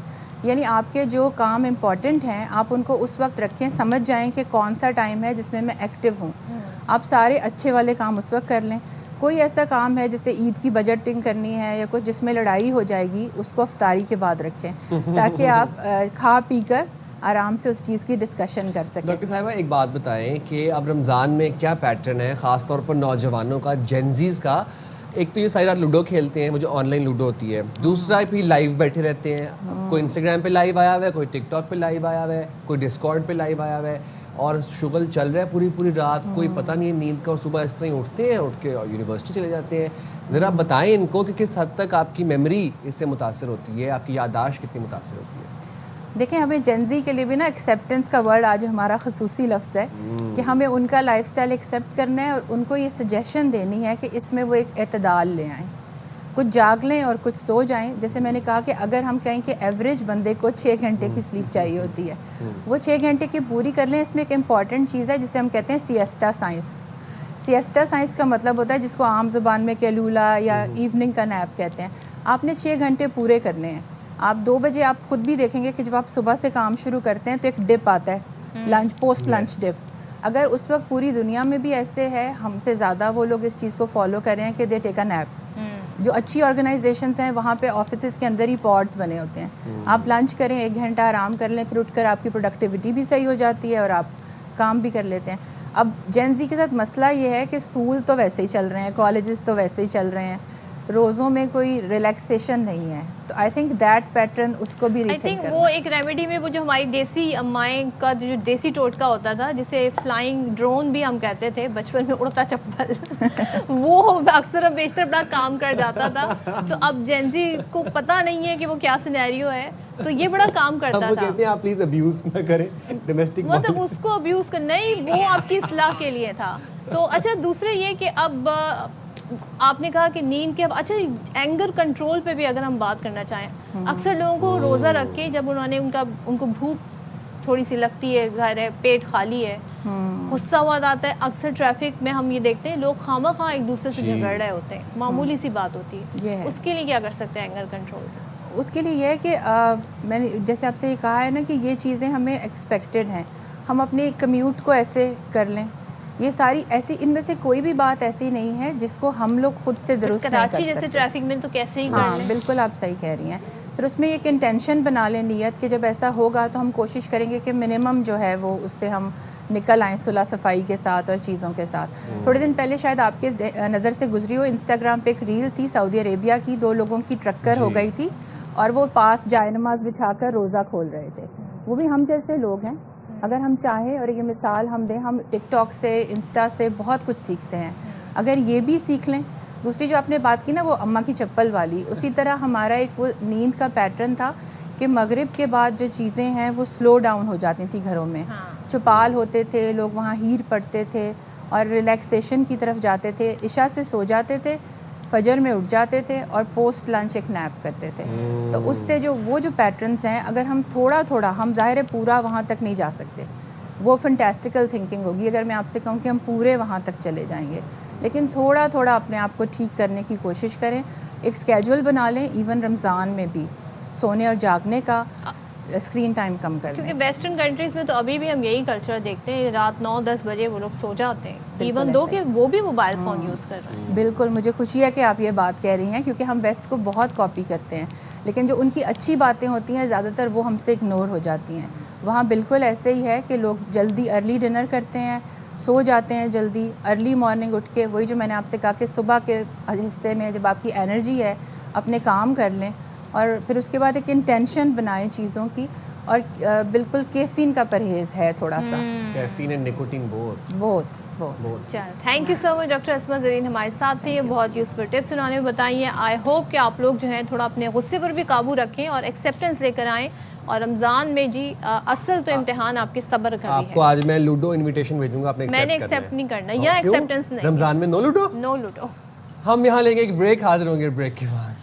[SPEAKER 16] यानी आपके जो काम इम्पॉर्टेंट हैं आप उनको उस वक्त रखें, समझ जाएं कि कौन सा टाइम है जिसमें मैं एक्टिव हूँ। आप सारे अच्छे वाले काम उस वक्त कर लें। कोई ऐसा काम है जैसे ईद की बजटिंग करनी है या कुछ जिसमें लड़ाई हो जाएगी, उसको अफ्तारी के बाद रखें ताकि आप खा पी कर आराम से उस चीज़ की डिस्कशन कर सकें।
[SPEAKER 2] डॉक्टर साहिबा एक बात बताएं कि अब रमज़ान में क्या पैटर्न है ख़ास तौर पर नौजवानों का, जेनजीज़ का? एक तो ये सारी रात लूडो खेलते हैं, वो जो ऑनलाइन लूडो होती है, दूसरा भी लाइव बैठे रहते हैं, कोई इंस्टाग्राम पे लाइव आया हुआ है, कोई टिकटॉक पे लाइव आया हुआ है, कोई डिस्कॉर्ड पे लाइव आया हुआ है, और शुगल चल रहा है पूरी रात, कोई पता नहीं है नींद का, और सुबह इस तरह ही उठते हैं, उठ के यूनिवर्सिटी चले जाते हैं। ज़रा बताएं इनको कि किस हद तक आपकी मेमोरी इससे मुतासर होती है, आपकी याददाश्त कितनी मुतासर होती है?
[SPEAKER 16] देखें, हमें जेनजी के लिए भी ना एक्सेप्टेंस का वर्ड आज हमारा खसूसी लफ्ज़ है कि हमें उनका लाइफस्टाइल एक्सेप्ट करना है और उनको ये सजेशन देनी है कि इसमें वो एक एतदाल ले आएँ, कुछ जाग लें और कुछ सो जाएं। जैसे मैंने कहा कि अगर हम कहें कि एवरेज बंदे को 6 घंटे की स्लीप चाहिए होती है, वो 6 घंटे की पूरी कर लें। इसमें एक इम्पॉर्टेंट चीज़ है जिसे हम कहते हैं सिएस्टा साइंस। सिएस्टा साइंस का मतलब होता है जिसको आम ज़ुबान में कैलूला या इवनिंग का नैप कहते हैं। आपने 6 घंटे पूरे करने हैं। आप 2 बजे आप खुद भी देखेंगे कि जब आप सुबह से काम शुरू करते हैं तो एक डिप आता है, लंच, पोस्ट लंच डिप। अगर उस वक्त पूरी दुनिया में भी ऐसे है, हमसे ज़्यादा वो लोग इस चीज़ को फॉलो कर रहे हैं कि दे टेक अ नैप। जो अच्छी ऑर्गेनाइजेशंस हैं वहाँ पे ऑफिसेज़ के अंदर ही पॉड्स बने होते हैं। आप लंच करें, 1 घंटा आराम कर लें, फिर उठकर आपकी प्रोडक्टिविटी भी सही हो जाती है और आप काम भी कर लेते हैं। अब जेन-ज़ी के साथ मसला ये है कि स्कूल तो वैसे ही चल रहे हैं, कॉलेजेस तो वैसे ही चल रहे हैं, रोज़ों में कोई रिलैक्सेशन नहीं है। तो आई थिंक दैट पैटर्न उसको भी रीथिंक करना।
[SPEAKER 1] वो एक रेमेडी में वो जो हमारी देसी अम्माएं का जो देसी टोटका होता था, जिसे फ्लाइंग ड्रोन भी हम कहते थे बचपन में, उड़ता चप्पल वो अक्सर बेशतर बड़ा काम कर जाता था। तो अब जेन-ज़ी को पता नहीं है कि वो क्या सिनेरियो है, तो ये बड़ा काम करता
[SPEAKER 2] वो
[SPEAKER 1] था।
[SPEAKER 2] कहते हैं आप प्लीज अब्यूज ना करें डोमेस्टिक,
[SPEAKER 1] मतलब उसको अब्यूज कर नहीं, वो आपकी इस्लाह के लिए था। तो अच्छा, दूसरे ये कि अब आपने कहा कि नींद के, अब अच्छा एंगर कंट्रोल पे भी अगर हम बात करना चाहें, अक्सर लोगों को रोज़ा रख के जब उनको भूख थोड़ी सी लगती है, ज़ाहिर है पेट खाली है, गुस्सा हुआ आता है, अक्सर ट्रैफिक में हम ये देखते हैं लोग खामा एक दूसरे से झगड़ रहे होते हैं, मामूली सी बात होती है। उसके लिए क्या कर सकते हैं एंगर कंट्रोल?
[SPEAKER 16] उसके लिए यह है कि मैंने जैसे आपसे ये कहा है ना कि ये चीज़ें हमें एक्सपेक्टेड हैं, हम अपने कम्यूट को ऐसे कर लें। ये सारी ऐसी, इनमें से कोई भी बात ऐसी नहीं है जिसको हम लोग खुद से दुरुस्त नहीं कर सकते।
[SPEAKER 1] कराची जैसे ट्रैफिक में तो कैसे ही कर लें।
[SPEAKER 16] बिल्कुल आप सही कह रही हैं। फिर उसमें एक इंटेंशन बना लें, नियत, कि जब ऐसा होगा तो हम कोशिश करेंगे कि मिनिमम जो है वो उससे हम निकल आएँ सुलह सफाई के साथ और चीज़ों के साथ। थोड़े दिन पहले शायद आपके नज़र से गुजरी हो, इंस्टाग्राम पे एक रील थी सऊदी अरेबिया की, 2 लोगों की टक्कर हो गई थी और वो पास जाए नमाज बिछाकर रोज़ा खोल रहे थे। वो भी हम जैसे लोग हैं। अगर हम चाहें और ये मिसाल हम दें, हम टिकटॉक से, इंस्टा से बहुत कुछ सीखते हैं, अगर ये भी सीख लें। दूसरी जो आपने बात की ना वो अम्मा की चप्पल वाली, उसी तरह हमारा एक वो नींद का पैटर्न था कि मगरिब के बाद जो चीज़ें हैं वो स्लो डाउन हो जाती थी घरों में। चौपाल होते थे, लोग वहाँ हीर पढ़ते थे और रिलैक्सेशन की तरफ जाते थे, इशा से सो जाते थे, फजर में उठ जाते थे और पोस्ट लंच एक नैप करते थे। तो उससे जो वो जो पैटर्न्स हैं, अगर हम थोड़ा थोड़ा, हम ज़ाहिर है पूरा वहाँ तक नहीं जा सकते, वो फंटेस्टिकल थिंकिंग होगी अगर मैं आपसे कहूँ कि हम पूरे वहाँ तक चले जाएंगे, लेकिन थोड़ा थोड़ा अपने आप को ठीक करने की कोशिश करें। एक स्केड्यूल बना लें, इवन रमज़ान में भी सोने और जागने का। स्क्रीन टाइम कम कर
[SPEAKER 1] क्योंकि
[SPEAKER 16] दें।
[SPEAKER 1] वेस्टर्न कंट्रीज़ में तो अभी भी हम यही कल्चर देखते हैं, रात 9-10 बजे वो लोग सो जाते हैं,
[SPEAKER 16] बिल्कुल
[SPEAKER 1] इवन दो
[SPEAKER 16] ऐसे।
[SPEAKER 1] कि वो भी मोबाइल फ़ोन यूज़ कर रहे हैं।
[SPEAKER 16] बिल्कुल, मुझे खुशी है कि आप ये बात कह रही हैं, क्योंकि हम वेस्ट को बहुत कॉपी करते हैं, लेकिन जो उनकी अच्छी बातें होती हैं ज़्यादातर वो हमसे इग्नोर हो जाती हैं। वहाँ बिल्कुल ऐसे ही है कि लोग जल्दी अर्ली डिनर करते हैं, सो जाते हैं जल्दी, अर्ली मॉर्निंग उठ के वही जो मैंने आपसे कहा कि सुबह के हिस्से में जब आपकी एनर्जी है अपने काम कर लें, और फिर उसके बाद एक इंटेंशन बनाएं चीज़ों की, और बिल्कुल कैफीन का परहेज़ है थोड़ा सा,
[SPEAKER 2] कैफीन एंड निकोटीन बोथ।
[SPEAKER 16] बहुत।
[SPEAKER 1] चलो, thank you so much doctor Asma Zareen हमारे साथ थे, बहुत यूज़फुल टिप्स उन्होंने बताई हैं। आई होप कि आप लोग जो हैं थोड़ा अपने गुस्से पर भी काबू रखें और एक्सेप्टेंस लेकर आएँ, और रमज़ान में जी असल तो इम्तिहान आपके सब्र का भी
[SPEAKER 2] आपको
[SPEAKER 1] है।
[SPEAKER 2] आज मैं लूडो इनविटेशन भेजूंगा, आपने
[SPEAKER 1] मैंने एक्सेप्ट नहीं करना, यह एक्सेप्टेंस नहीं,
[SPEAKER 2] रमजान में नो लूडो।
[SPEAKER 1] No ludo.
[SPEAKER 2] हम यहाँ लेंगे एक ब्रेक, हाजिर होंगे ब्रेक के बाद।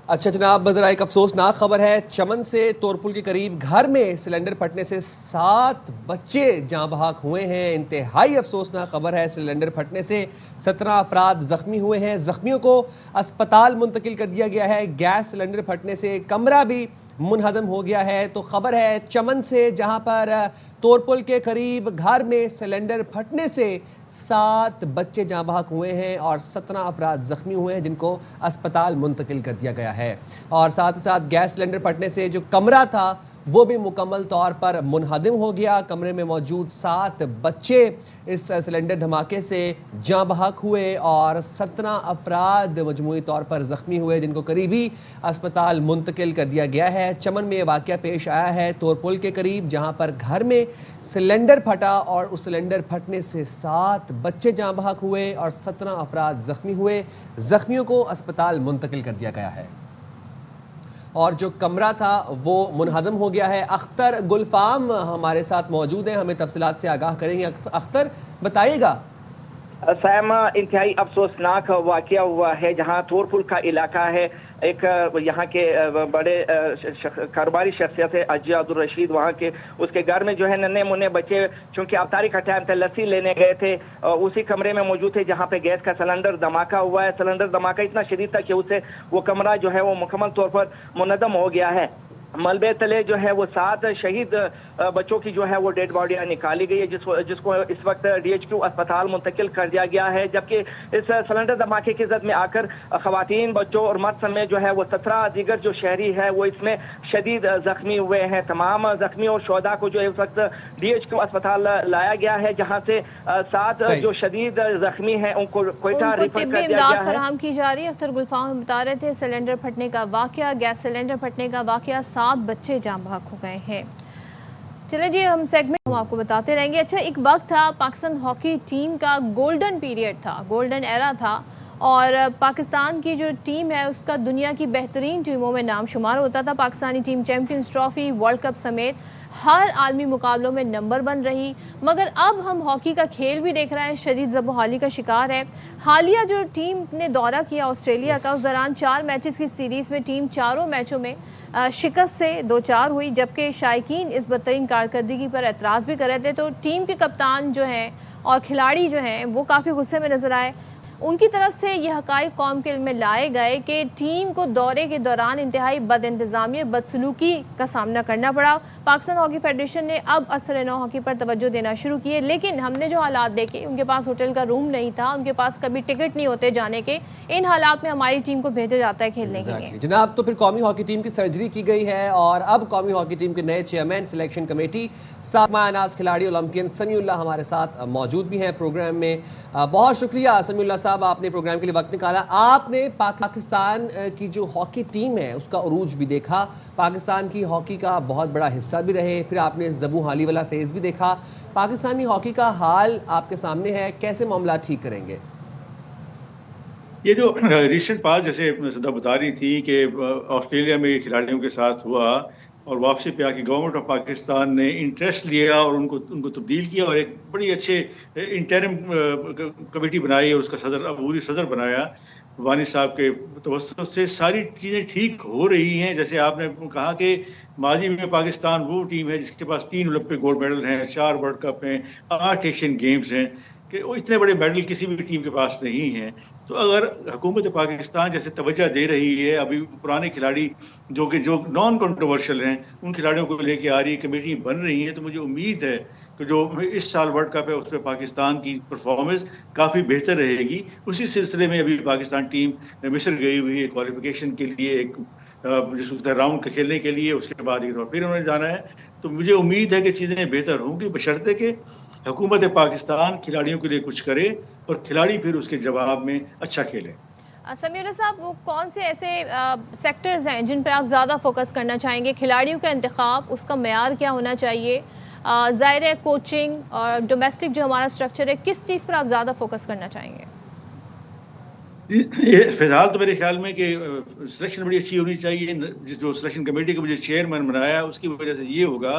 [SPEAKER 2] अच्छा जनाब, ज़रा एक अफसोसनाक खबर है। चमन से तोरपुल के करीब घर में सिलेंडर फटने से 7 बच्चे जाँ बहक हुए हैं। इंतहाई अफसोसनाक खबर है। सिलेंडर फटने से 17 अफराद ज़ख्मी हुए हैं। ज़ख्मियों को अस्पताल मुंतकिल कर दिया गया है। गैस सिलेंडर फटने से कमरा भी मुनहदम हो गया है। तो खबर है चमन से, जहां पर तोरपुल के करीब घर में सिलेंडर फटने से 7 बच्चे जाँ बहक हुए हैं और 17 अफराद ज़ख्मी हुए हैं, जिनको अस्पताल मुंतकिल कर दिया गया है। और साथ ही साथ गैस सिलेंडर फटने से जो कमरा था वो भी मुकम्मल तौर पर मुनहदम हो गया। कमरे में मौजूद 7 बच्चे इस सिलेंडर धमाके से जाँ बहक हुए और 17 अफराद मजमूई तौर पर ज़ख्मी हुए, जिनको करीबी अस्पताल मुंतकिल कर दिया गया है। चमन में ये वाक़या पेश आया है तोरपुल के करीब, जहाँ पर घर में सिलेंडर फटा और उस सिलेंडर फटने से 7 बच्चे जाँ बहक हुए और 17 अफराद ज़ख्मी हुए। ज़ख्मियों को अस्पताल मुंतकिल कर दिया गया है और जो कमरा था वो मुनहदम हो गया है। अख्तर गुलफाम हमारे साथ मौजूद हैं, हमें तफसीलात से आगाह करेंगे। अख्तर बताइएगा।
[SPEAKER 17] सैम, इंतहाई अफसोसनाक वाक़या हुआ है जहां तोरपुल का इलाका है। एक यहाँ के बड़े कारोबारी शख्सियत है अजिया अब्दुल रशीद, वहाँ के उसके घर में जो है नन्हे मुन्ने बच्चे, चूंकि अफ्तारी का टाइम था, लस्सी लेने गए थे, उसी कमरे में मौजूद थे जहाँ पे गैस का सिलेंडर धमाका हुआ है। सिलेंडर धमाका इतना शदीद था कि उससे वो कमरा जो है वो मुकम्मल तौर पर मुनहदम हो गया है। मलबे तले जो है वो 7 शहीद बच्चों की जो है वो डेड बॉडियां निकाली गई है, जिसको इस वक्त DHQ अस्पताल मुंतकिल कर दिया गया है। जबकि इस सिलेंडर धमाके की जद में आकर खवातीन, बच्चों और मर्द समेत जो है वो 17 दीगर जो शहरी है वो इसमें शदीद जख्मी हुए हैं। तमाम जख्मी और शोदा को जो है इस वक्त DHQ अस्पताल लाया गया है, जहाँ से 7 जो शदीद जख्मी हैं उनको कोयटा रेफर कर दिया गया है।
[SPEAKER 1] फराहम की जा रही है। अख्तर गुलफाम बता रहे थे सिलेंडर फटने का वाक़या, गैस सिलेंडर फटने का वाक़या, 7 बच्चे जाँ बहक हो गए हैं। चले जी, हम सेगमेंट हम आपको बताते रहेंगे। अच्छा, एक वक्त था पाकिस्तान हॉकी टीम का गोल्डन पीरियड था, गोल्डन एरा था, और पाकिस्तान की जो टीम है उसका दुनिया की बेहतरीन टीमों में नाम शुमार होता था। Pakistani team champions trophy, world cup समेत हर आलमी मुकाबलों में नंबर 1 रही। मगर अब हम हॉकी का खेल भी देख रहे हैं शदीद ज़बोहाली का शिकार है। हालिया जो टीम ने दौरा किया ऑस्ट्रेलिया का, उस दौरान 4 मैचेस की सीरीज़ में टीम चारों मैचों में शिकस्त से 2-4 हुई, जबकि शायकीन इस बदतरीन कारकर्दगी पर एतराज़ भी कर रहे थे। तो टीम के कप्तान जो हैं और खिलाड़ी जो हैं वो काफ़ी गुस्से में नज़र आए। उनकी तरफ से यह हक़ाइक़ कौम के इल्म में लाए गए कि टीम को दौरे के दौरान इंतहाई बदइंतज़ामी, बदसलूकी का सामना करना पड़ा। पाकिस्तान हॉकी फेडरेशन ने अब असर नौ हॉकी पर तवज्जो देना शुरू किए, लेकिन हमने जो हालात देखे, उनके पास होटल का रूम नहीं था, उनके पास कभी टिकट नहीं होते जाने के। इन हालात में हमारी टीम को भेजा जाता है खेलने के लिए।
[SPEAKER 2] जनाब, तो फिर कौमी हॉकी टीम की सर्जरी की गई है और अब कौमी हॉकी टीम के नए चेयरमैन सिलेक्शन कमेटी सामा अनाज खिलाड़ी ओलंपियन समीउल्लाह हमारे साथ मौजूद भी हैं प्रोग्राम में। बहुत शुक्रिया समीउल्लाह साहब, आपने प्रोग्राम के लिए वक्त निकाला। आपने पाकिस्तान की जो हॉकी टीम है उसका उरूज भी देखा, पाकिस्तान की हॉकी का बहुत बड़ा हिस्सा भी रहे, फिर आपने ज़बोहाली वाला फेज़ भी देखा। पाकिस्तानी हॉकी का हाल आपके सामने है, कैसे मामला ठीक करेंगे?
[SPEAKER 18] ये जो रिसेंट पास, जैसे सदा बता रही थी कि ऑस्ट्रेलिया में खिलाड़ियों के साथ हुआ और वापसी पे आके गवर्नमेंट ऑफ पाकिस्तान ने इंटरेस्ट लिया और उनको तब्दील किया और एक बड़ी अच्छे इंटरिम कमेटी बनाई और उसका सदर अबूरी सदर बनाया। वानी साहब के तवज्जुह से सारी चीज़ें ठीक हो रही हैं। जैसे आपने कहा कि माजी में पाकिस्तान वो टीम है जिसके पास 3 ओलंपिक गोल्ड मेडल हैं, 4 वर्ल्ड कप हैं, 8 एशियन गेम्स हैं। कि वो इतने बड़े मेडल किसी भी टीम के पास नहीं हैं। तो अगर हुकूमत पाकिस्तान जैसे तवज्जो दे रही है, अभी पुराने खिलाड़ी जो नॉन कंट्रोवर्शियल हैं उन खिलाड़ियों को लेके आ रही है, कमेटी बन रही है, तो मुझे उम्मीद है कि जो इस साल वर्ल्ड कप है उस पर पाकिस्तान की परफॉर्मेंस काफ़ी बेहतर रहेगी। उसी सिलसिले में अभी पाकिस्तान टीम मिस्र गई हुई है क्वालिफिकेशन के लिए, एक जिसको राउंड खेलने के लिए, उसके बाद एक फिर उन्होंने जाना है। तो मुझे उम्मीद है कि चीज़ें बेहतर होंगी, बशर्ते कि हुकूमत पाकिस्तान खिलाड़ियों के लिए कुछ करे और खिलाड़ी फिर उसके जवाब में अच्छा खेले।
[SPEAKER 1] समीउल्लाह साहब, वो कौन से ऐसे सेक्टर्स हैं जिन पर आप ज़्यादा फोकस करना चाहेंगे? खिलाड़ियों का इंतखाब, उसका मेयार क्या होना चाहिए, ज़ाहिर है कोचिंग और डोमेस्टिक जो हमारा स्ट्रक्चर है, किस चीज़ पर आप ज़्यादा फोकस करना चाहेंगे?
[SPEAKER 18] फिलहाल तो मेरे ख्याल में कि सिलेक्शन बड़ी अच्छी होनी चाहिए। जो सिलेक्शन कमेटी का मुझे चेयरमैन बनाया उसकी वजह से ये होगा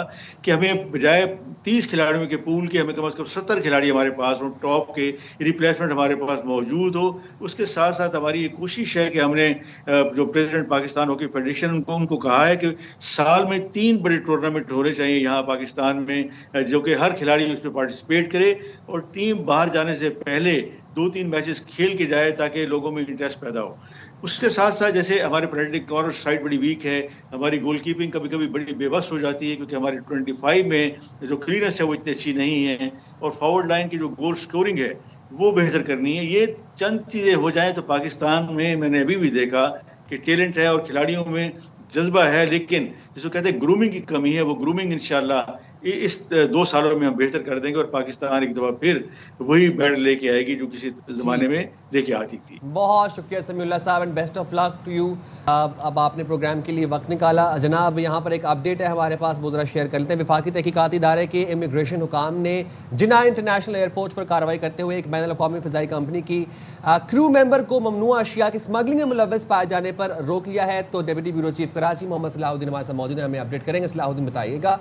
[SPEAKER 18] कि हमें बजाय 30 खिलाड़ियों के पूल के हमें कम से कम 70 खिलाड़ी हमारे पास हो, टॉप के रिप्लेसमेंट हमारे पास मौजूद हो। उसके साथ साथ हमारी ये कोशिश है कि हमने जो प्रेसिडेंट पाकिस्तान हॉकी फेडरेशन उनको कहा है कि साल में 3 बड़े टूर्नामेंट होने चाहिए यहाँ पाकिस्तान में, जो कि हर खिलाड़ी उसमें पार्टिसिपेट करे और टीम बाहर जाने से पहले 2-3 मैचेस खेल के जाए ताकि लोगों में इंटरेस्ट पैदा हो। उसके साथ साथ जैसे हमारे पेनल्टी कॉर्नर साइड बड़ी वीक है, हमारी गोल कीपिंग कभी कभी बड़ी बेबस हो जाती है क्योंकि हमारे 25 में जो क्लीयरेंस है वो इतनी अच्छी नहीं है और फॉरवर्ड लाइन की जो गोल स्कोरिंग है वो बेहतर करनी है। ये चंद चीज़ें हो जाएं तो पाकिस्तान में मैंने अभी भी देखा कि टैलेंट है और खिलाड़ियों में जज्बा है, लेकिन जिसको कहते हैं ग्रूमिंग की कमी है। वो ग्रूमिंग इंशाल्लाह इस 2 सालों में हम बेहतर कर देंगे और पाकिस्तान एक दफ़ा फिर वही मेडल लेके आएगी जो किसी ज़माने में लेके आती थी।
[SPEAKER 2] बहुत शुक्रिया समीउल्लाह साहब and best of luck to you. अब आपने प्रोग्राम के लिए वक्त निकाला। जनाब, यहाँ पर एक अपडेट है हमारे पास, वो ज़रा शेयर कर लेते हैं। वफाकी तहकीकाती इदारे के इमिग्रेशन हुकाम ने जिन्ना इंटरनेशनल एयरपोर्ट पर कार्रवाई करते हुए एक बैनुल अक़वामी फ़िज़ाई कंपनी की क्रू मेंबर को ममनुआ अशिया की स्मगलिंग में मुलव्वस पाए जाने पर रोक लिया है। तो deputy bureau chief Karachi Mohammad Salahuddin हमारे साथ मौजूद हैं, हमें अपडेट करेंगे। सलाहुद्दीन बताइएगा।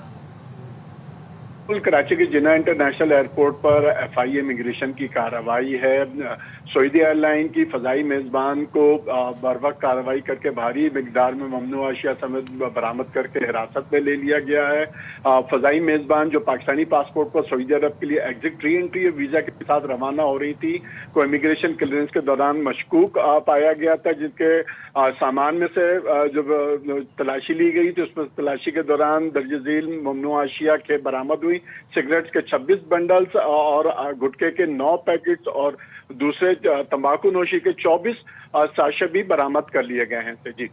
[SPEAKER 19] कराची के जिन्ना इंटरनेशनल एयरपोर्ट पर FIA इमिग्रेशन की कार्रवाई है। सऊदी एयरलाइन की फ़ज़ाई मेज़बान को बर वक्त कार्रवाई करके भारी मिकदार में ममनुआ अशिया समेत बरामद करके हिरासत में ले लिया गया है। फ़ज़ाई मेज़बान जो पाकिस्तानी पासपोर्ट पर सऊदी अरब के लिए एग्जिट री एंट्री वीज़ा के साथ रवाना हो रही थी, को इमिग्रेशन क्लियरेंस के दौरान मशकूक पाया गया था, जिनके सामान में से जब तलाशी ली गई थी उसमें तलाशी के दौरान दर्जझील ममनुआ अशिया के बरामद हुई। सिगरेट्स के 26 बंडल्स और गुटखे के 9 पैकेट्स और दूसरे तंबाकू नोशी के 24 साशे भी बरामद कर लिए गए हैं। जी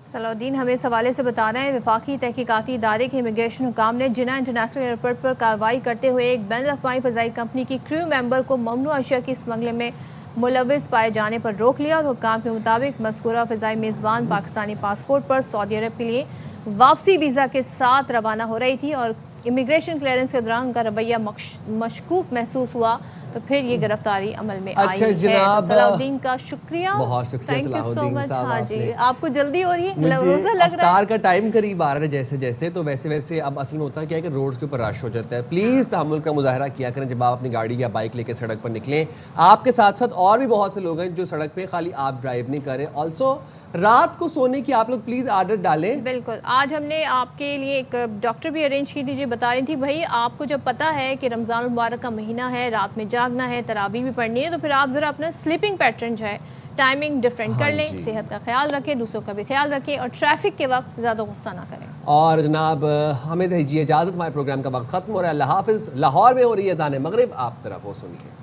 [SPEAKER 1] सलाहुद्दीन हमें इस हवाले से बता रहे हैं, वफाकी तहकीकाती इदारे के इमिग्रेशन हुकाम ने जिन्ना इंटरनेशनल एयरपोर्ट पर कार्रवाई करते हुए एक बैनुल अक़वामी फ़ज़ाई कंपनी की क्रू मेंबर को ममनुआ अशिया की स्मगलिंग में मुलव्वस पाए जाने पर रोक लिया और हुकाम के मुताबिक मज़कूरा फ़ज़ाई मेज़बान पाकिस्तानी पासपोर्ट पर सऊदी अरब के लिए वापसी वीज़ा के साथ रवाना हो रही थी और इमिग्रेशन क्लियरेंस के दौरान उनका रवैया मशकूक महसूस हुआ, तो फिर ये गिरफ्तारी अमल में आई है। सलाहुद्दीन का शुक्रिया,
[SPEAKER 2] बहुत शुक्रिया।
[SPEAKER 1] Thank you so much. हाँ जी, आपको जल्दी हो रही है,
[SPEAKER 2] मुझे अफ्तार का टाइम करीब आ रहा है जैसे जैसे, तो वैसे वैसे अब असल में होता है क्या है कि रोड्स के ऊपर रश हो जाता है। प्लीज़ तहम्मुल का मुजाहरा किया करें जब आप अपनी गाड़ी या बाइक लेकर सड़क पर निकलें। आपके साथ साथ और भी बहुत से लोग हैं जो सड़क पर, खाली आप ड्राइव नहीं करें। ऑल्सो रात को सोने की आप लोग प्लीज़ आदत डालें।
[SPEAKER 1] बिल्कुल, आज हमने आपके लिए एक डॉक्टर भी अरेंज की थी, जो बता रही थी भाई आपको जब पता है कि रमज़ान मुबारक का महीना है, रात में जागना है, तरावी भी पढ़नी है, तो फिर आप ज़रा अपना स्लीपिंग पैटर्न जो है टाइमिंग डिफरेंट कर लें, सेहत का ख्याल रखें, दूसरों का भी ख्याल रखें और ट्रैफिक के वक्त ज़्यादा गुस्सा ना करें।
[SPEAKER 2] और जनाब हमें दीजिए इजाज़त, हमारे प्रोग्राम का वक्त ख़त्म हो रहा है। अल्लाह हाफ़िज़। लाहौर में हो रही है अज़ान मगरिब, आप ज़रा वो सुनिए।